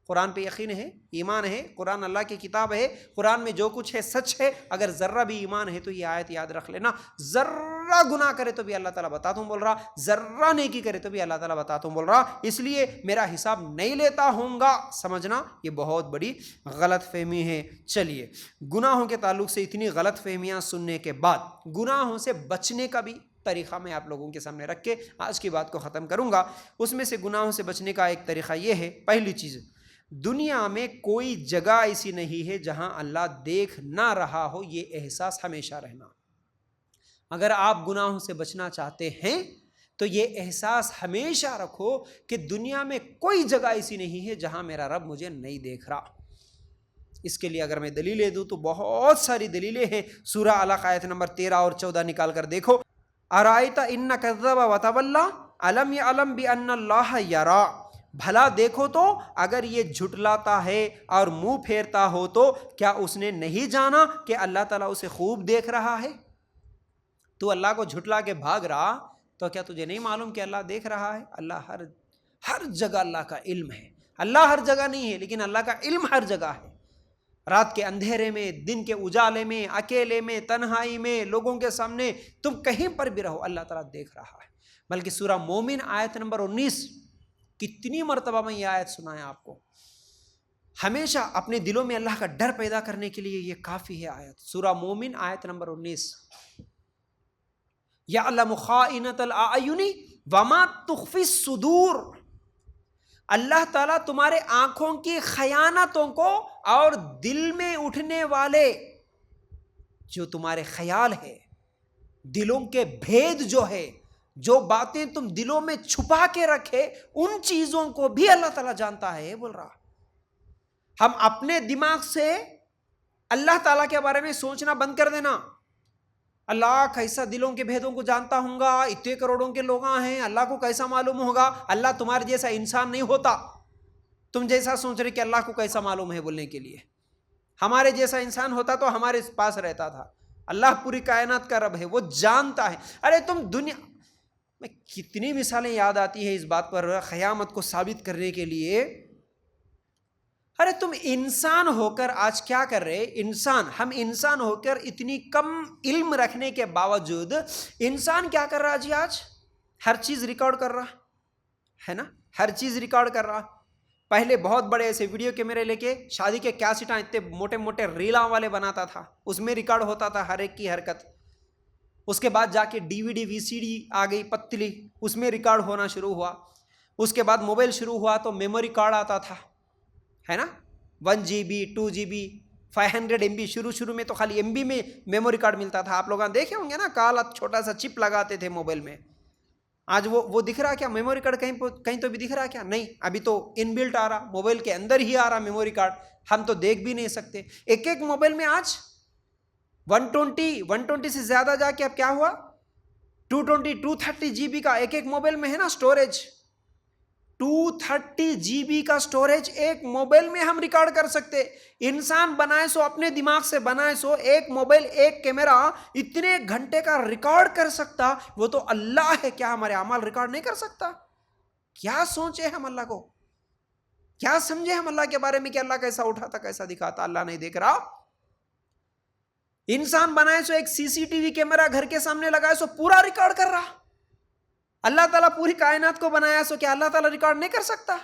قرآن پہ یقین ہے، ایمان ہے، قرآن اللہ کی کتاب ہے، قرآن میں جو کچھ ہے سچ ہے. اگر ذرہ بھی ایمان ہے تو یہ آیت یاد رکھ لینا، ذرہ گناہ کرے تو بھی اللہ تعالیٰ بتاتا ہوں بول رہا، ذرہ نیکی کرے تو بھی اللہ تعالیٰ بتاتا ہوں بول رہا، اس لیے میرا حساب نہیں لیتا ہوں گا. سمجھنا یہ بہت بڑی غلط فہمی ہے. چلیے، گناہوں کے تعلق سے اتنی غلط فہمیاں سننے کے بعد گناہوں سے بچنے کا بھی طریقہ میں آپ لوگوں کے سامنے رکھ کے آج کی بات کو ختم کروں گا. اس میں سے گناہوں سے بچنے کا ایک طریقہ یہ ہے، پہلی چیز، دنیا میں کوئی جگہ ایسی نہیں ہے جہاں اللہ دیکھ نہ رہا ہو. یہ احساس ہمیشہ رہنا. اگر آپ گناہوں سے بچنا چاہتے ہیں تو یہ احساس ہمیشہ رکھو کہ دنیا میں کوئی جگہ ایسی نہیں ہے جہاں میرا رب مجھے نہیں دیکھ رہا. اس کے لیے اگر میں دلیلیں دوں تو بہت ساری دلیلیں ہیں. سورہ علق آیت نمبر 13 اور 14 نکال کر دیکھو. ارائیت ان کذب وتولی الم یعلم بان اللہ یری. بھلا دیکھو تو اگر یہ جھٹلاتا ہے اور منہ پھیرتا ہو تو کیا اس نے نہیں جانا کہ اللہ تعالیٰ اسے خوب دیکھ رہا ہے؟ تو اللہ کو جھٹلا کے بھاگ رہا تو کیا تجھے نہیں معلوم کہ اللہ دیکھ رہا ہے؟ اللہ ہر جگہ اللہ کا علم ہے. اللہ ہر جگہ نہیں ہے لیکن اللہ کا علم ہر جگہ ہے. رات کے اندھیرے میں، دن کے اجالے میں، اکیلے میں، تنہائی میں، لوگوں کے سامنے، تم کہیں پر بھی رہو اللہ تعالیٰ دیکھ رہا ہے. بلکہ سورہ مومن آیت نمبر 19، کتنی مرتبہ میں یہ آیت سنایا آپ کو. ہمیشہ اپنے دلوں میں اللہ کا ڈر پیدا کرنے کے لیے یہ کافی ہے آیت. سورہ مومن آیت نمبر 19، یعلم خائنۃ الاعین وما تخفی الصدور. اللہ تعالیٰ تمہارے آنکھوں کی خیانتوں کو اور دل میں اٹھنے والے جو تمہارے خیال ہے، دلوں کے بھید جو ہے، جو باتیں تم دلوں میں چھپا کے رکھے، ان چیزوں کو بھی اللہ تعالیٰ جانتا ہے. بول رہا ہم اپنے دماغ سے اللہ تعالیٰ کے بارے میں سوچنا بند کر دینا. اللہ کیسا دلوں کے بھیدوں کو جانتا ہوں گا، اتنے کروڑوں کے لوگ ہیں، اللہ کو کیسا معلوم ہوگا؟ اللہ تمہارے جیسا انسان نہیں ہوتا. تم جیسا سوچ رہے کہ اللہ کو کیسا معلوم ہے بولنے کے لیے. ہمارے جیسا انسان ہوتا تو ہمارے پاس رہتا تھا. اللہ پوری کائنات کا رب ہے، وہ جانتا ہے. ارے تم دنیا میں کتنی مثالیں یاد آتی ہے اس بات پر قیامت کو ثابت کرنے کے لیے. ارے تم انسان ہو کر آج کیا کر رہے؟ ہم انسان ہو کر اتنی کم علم رکھنے کے باوجود انسان کیا کر رہا جی؟ آج ہر چیز ریکارڈ کر رہا ہے نا، ہر چیز ریکارڈ کر رہا. پہلے بہت بڑے ایسے ویڈیو کیمرے لے کے شادی کے کیسٹاں اتنے موٹے موٹے ریلاں والے بناتا تھا، اس میں ریکارڈ ہوتا تھا ہر ایک کی حرکت. اس کے بعد جا کے ڈی وی ڈی وی سی ڈی آ گئی پتلی، اس میں ریکارڈ ہونا شروع ہوا. اس کے بعد موبائل شروع ہوا تو میموری کارڈ آتا تھا، ہے نا، 1 GB 2 GB 500 MB. شروع میں تو خالی MB میں میموری کارڈ ملتا تھا. آپ لوگ دیکھے ہوں گے نا، کالا چھوٹا سا چپ لگاتے تھے موبائل میں. آج وہ دکھ رہا کیا میموری کارڈ؟ کہیں تو بھی دکھ رہا کیا؟ نہیں. ابھی تو ان بلٹ آ رہا، موبائل کے اندر ہی آ رہا میموری کارڈ. ہم تو دیکھ بھی نہیں سکتے. ایک موبائل میں آج 120 سے زیادہ جا کے اب کیا ہوا، 230 GB کا ایک موبائل میں ہے نا اسٹوریج. 230 GB کا اسٹوریج ایک موبائل میں ہم ریکارڈ کر سکتے. انسان بنائے سو اپنے دماغ سے بنائے سو ایک موبائل ایک کیمرہ اتنے گھنٹے کا ریکارڈ کر سکتا. وہ تو اللہ ہے، کیا ہمارے اعمال ریکارڈ نہیں کر سکتا؟ کیا سوچے ہم اللہ کو، کیا سمجھے ہم اللہ کے بارے میں کہ اللہ کیسا اٹھاتا کیسا دکھاتا؟ اللہ نہیں دیکھ رہا؟ انسان بنائے سو ایک CCTV کیمرہ گھر کے سامنے لگائے سو پورا ریکارڈ کر رہا. اللہ تعالیٰ پوری کائنات کو بنایا، سو کیا اللہ تعالیٰ ریکارڈ نہیں کر سکتا؟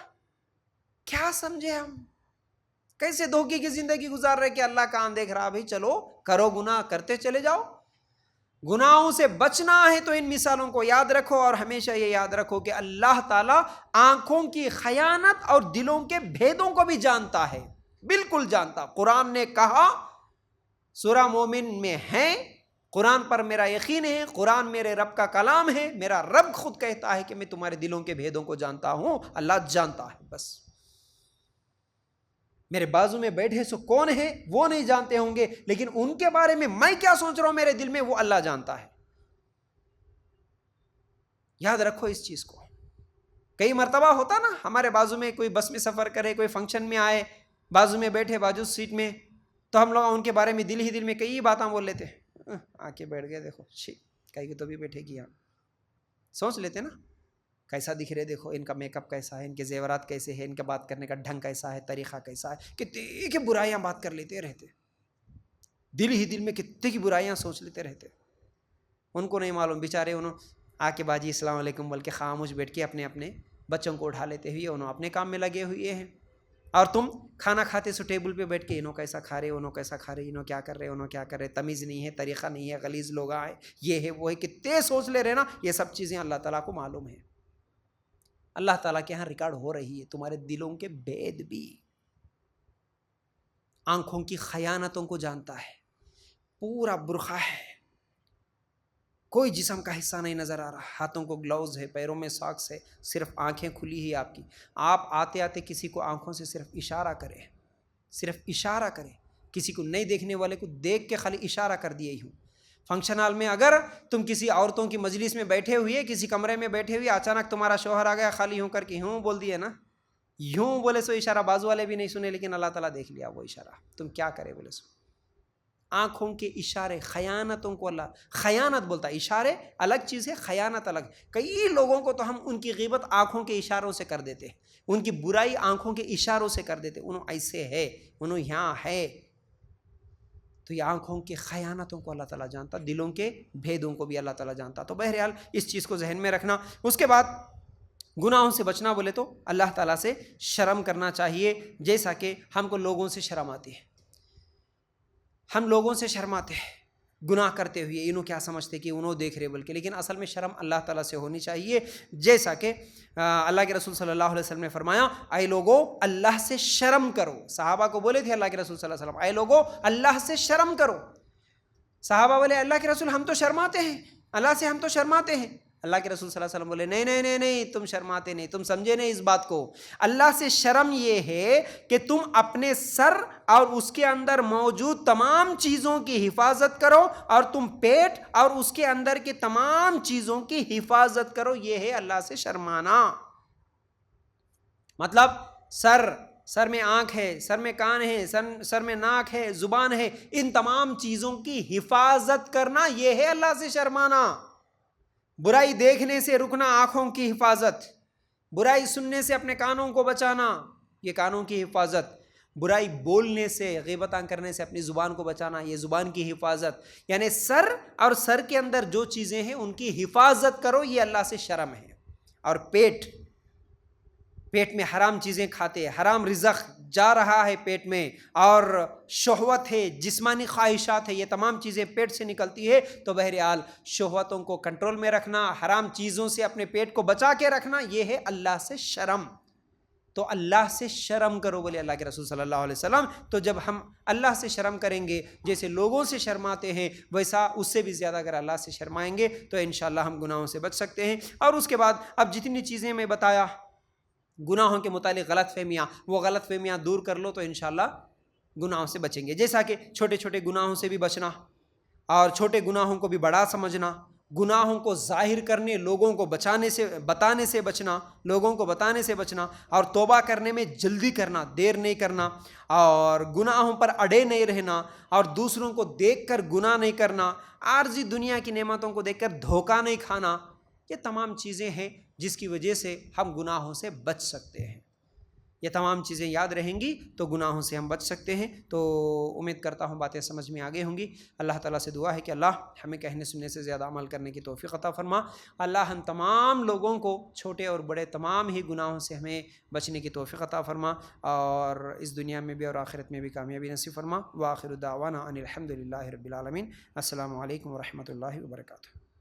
کیا سمجھے ہم؟ کیسے دھوکے کی زندگی گزار رہے کہ اللہ کان دیکھ رہا؟ بھائی چلو کرو گناہ، کرتے چلے جاؤ. گناہوں سے بچنا ہے تو ان مثالوں کو یاد رکھو، اور ہمیشہ یہ یاد رکھو کہ اللہ تعالیٰ آنکھوں کی خیانت اور دلوں کے بھیدوں کو بھی جانتا ہے، بالکل جانتا. قرآن نے کہا، سورہ مومن میں ہے، قرآن پر میرا یقین ہے، قرآن میرے رب کا کلام ہے، میرا رب خود کہتا ہے کہ میں تمہارے دلوں کے بھیدوں کو جانتا ہوں. اللہ جانتا ہے. بس میرے بازو میں بیٹھے سو کون ہے وہ نہیں جانتے ہوں گے، لیکن ان کے بارے میں کیا سوچ رہا ہوں میرے دل میں وہ اللہ جانتا ہے. یاد رکھو اس چیز کو. کئی مرتبہ ہوتا نا ہمارے بازو میں کوئی بس میں سفر کرے، کوئی فنکشن میں آئے، بازو میں بیٹھے، بازو سیٹ میں، تو ہم لوگ ان کے بارے میں دل ہی دل میں کئی باتیں بول لیتے. آ کے بیٹھ گئے، دیکھو کئی کو تو بھی بیٹھے گی. سوچ لیتے نا کیسا دکھ رہے، دیکھو ان کا میک اپ کیسا ہے، ان کے زیورات کیسے ہیں، ان کا بات کرنے کا ڈھنگ کیسا ہے، طریقہ کیسا ہے. کتنی کی برائیاں بات کر لیتے رہتے، دل ہی دل میں کتنی کی برائیاں سوچ لیتے رہتے. ان کو نہیں معلوم بیچارے، انہوں آ کے باجی السلام علیکم بول کے خاموش بیٹھ کے اپنے اپنے بچوں کو اٹھا لیتے ہوئے انہوں اپنے کام میں لگے ہوئے ہیں. اور تم کھانا کھاتے سو ٹیبل پہ بیٹھ کے انہوں کیسا کھا رہے، انہوں کیسا کھا رہے، انہوں کیا کر رہے، انہوں کیا کر رہے، تمیز نہیں ہے، طریقہ نہیں ہے، غلیظ لوگ آئے، یہ ہے وہ ہے، کتنے سوچ لے رہے نا. یہ سب چیزیں اللہ تعالیٰ کو معلوم ہے. اللہ تعالیٰ کے ہاں ریکارڈ ہو رہی ہے تمہارے دلوں کے بھید بھی. آنکھوں کی خیانتوں کو جانتا ہے. پورا برقع ہے، کوئی جسم کا حصہ نہیں نظر آ رہا، ہاتھوں کو گلوز ہے، پیروں میں ساکس ہے، صرف آنکھیں کھلی ہی آپ کی. آپ آتے آتے کسی کو آنکھوں سے صرف اشارہ کرے، صرف اشارہ کرے، کسی کو نہیں دیکھنے والے کو دیکھ کے خالی اشارہ کر دیے ہوں. فنکشن ہال میں اگر تم کسی عورتوں کی مجلس میں بیٹھے ہوئے، کسی کمرے میں بیٹھے ہوئے، اچانک تمہارا شوہر آ گیا، خالی ہوں کر کے ہوں بول دیے نا، یوں بولے سو اشارہ بازو والے بھی نہیں سنے، لیکن اللہ تعالیٰ دیکھ لیا وہ اشارہ. تم کیا کرے بولے سو. آنکھوں کے اشارے، خیانتوں کو اللہ خیانت بولتا ہے. اشارے الگ چیز ہے، خیانت الگ. کئی لوگوں کو تو ہم ان کی غیبت آنکھوں کے اشاروں سے کر دیتے، ان کی برائی آنکھوں کے اشاروں سے کر دیتے. انہوں ایسے ہے، انہوں یہاں ہے. تو یہ آنکھوں کی خیانتوں کو اللہ تعالیٰ جانتا، دلوں کے بھیدوں کو بھی اللہ تعالیٰ جانتا. تو بہرحال اس چیز کو ذہن میں رکھنا. اس کے بعد گناہوں سے بچنا بولے تو اللہ تعالیٰ سے شرم کرنا چاہیے. جیسا کہ ہم کو لوگوں سے شرم آتی ہے، ہم لوگوں سے شرماتے ہیں گناہ کرتے ہوئے، انہوں کیا سمجھتے کہ انہوں دیکھ رہے بلکہ، لیکن اصل میں شرم اللہ تعالیٰ سے ہونی چاہیے. جیسا کہ اللہ کے رسول صلی اللہ علیہ وسلم نے فرمایا، اے لوگو اللہ سے شرم کرو. صحابہ کو بولے تھے اللہ کے رسول صلی اللہ علیہ وسلم، اے لوگو اللہ سے شرم کرو. صحابہ بولے اللہ کے رسول ہم تو شرماتے ہیں، اللہ سے ہم تو شرماتے ہیں. اللہ کے رسول صلی اللہ علیہ وسلم بولے نہیں نہیں نہیں نہیں، تم شرماتے نہیں، تم سمجھے نہیں اس بات کو. اللہ سے شرم یہ ہے کہ تم اپنے سر اور اس کے اندر موجود تمام چیزوں کی حفاظت کرو، اور تم پیٹ اور اس کے اندر کے تمام چیزوں کی حفاظت کرو. یہ ہے اللہ سے شرمانا. مطلب سر میں آنکھ ہے، سر میں کان ہے، سر میں ناک ہے، زبان ہے، ان تمام چیزوں کی حفاظت کرنا، یہ ہے اللہ سے شرمانا. برائی دیکھنے سے رکنا، آنکھوں کی حفاظت. برائی سننے سے اپنے کانوں کو بچانا، یہ کانوں کی حفاظت. برائی بولنے سے، غیبتاں کرنے سے اپنی زبان کو بچانا، یہ زبان کی حفاظت. یعنی سر اور سر کے اندر جو چیزیں ہیں ان کی حفاظت کرو، یہ اللہ سے شرم ہے. اور پیٹ میں حرام چیزیں کھاتے، حرام رزق جا رہا ہے پیٹ میں، اور شہوت ہے، جسمانی خواہشات ہے، یہ تمام چیزیں پیٹ سے نکلتی ہے. تو بہرحال شہوتوں کو کنٹرول میں رکھنا، حرام چیزوں سے اپنے پیٹ کو بچا کے رکھنا، یہ ہے اللہ سے شرم. تو اللہ سے شرم کرو بولے اللہ کے رسول صلی اللہ علیہ وسلم. تو جب ہم اللہ سے شرم کریں گے، جیسے لوگوں سے شرماتے ہیں، ویسا اس سے بھی زیادہ اگر اللہ سے شرمائیں گے تو انشاءاللہ ہم گناہوں سے بچ سکتے ہیں. اور اس کے بعد اب جتنی چیزیں میں بتایا گناہوں کے متعلق غلط فہمیاں، وہ غلط فہمیاں دور کر لو تو انشاءاللہ گناہوں سے بچیں گے. جیسا کہ چھوٹے چھوٹے گناہوں سے بھی بچنا، اور چھوٹے گناہوں کو بھی بڑا سمجھنا، گناہوں کو ظاہر کرنے، لوگوں کو بتانے سے بچنا، اور توبہ کرنے میں جلدی کرنا، دیر نہیں کرنا، اور گناہوں پر اڑے نہیں رہنا، اور دوسروں کو دیکھ کر گناہ نہیں کرنا، عارضی دنیا کی نعمتوں کو دیکھ کر دھوکہ نہیں کھانا. یہ تمام چیزیں ہیں جس کی وجہ سے ہم گناہوں سے بچ سکتے ہیں. یہ تمام چیزیں یاد رہیں گی تو گناہوں سے ہم بچ سکتے ہیں. تو امید کرتا ہوں باتیں سمجھ میں آگے ہوں گی. اللہ تعالیٰ سے دعا ہے کہ اللہ ہمیں کہنے سننے سے زیادہ عمل کرنے کی توفیق عطا فرما. اللہ ہم تمام لوگوں کو چھوٹے اور بڑے تمام ہی گناہوں سے ہمیں بچنے کی توفیق عطا فرما اور اس دنیا میں بھی اور آخرت میں بھی کامیابی نصیب فرما. وآخر دعوانا ان الحمد للہ رب العالمین. السلام علیکم ورحمۃ اللہ وبرکاتہ.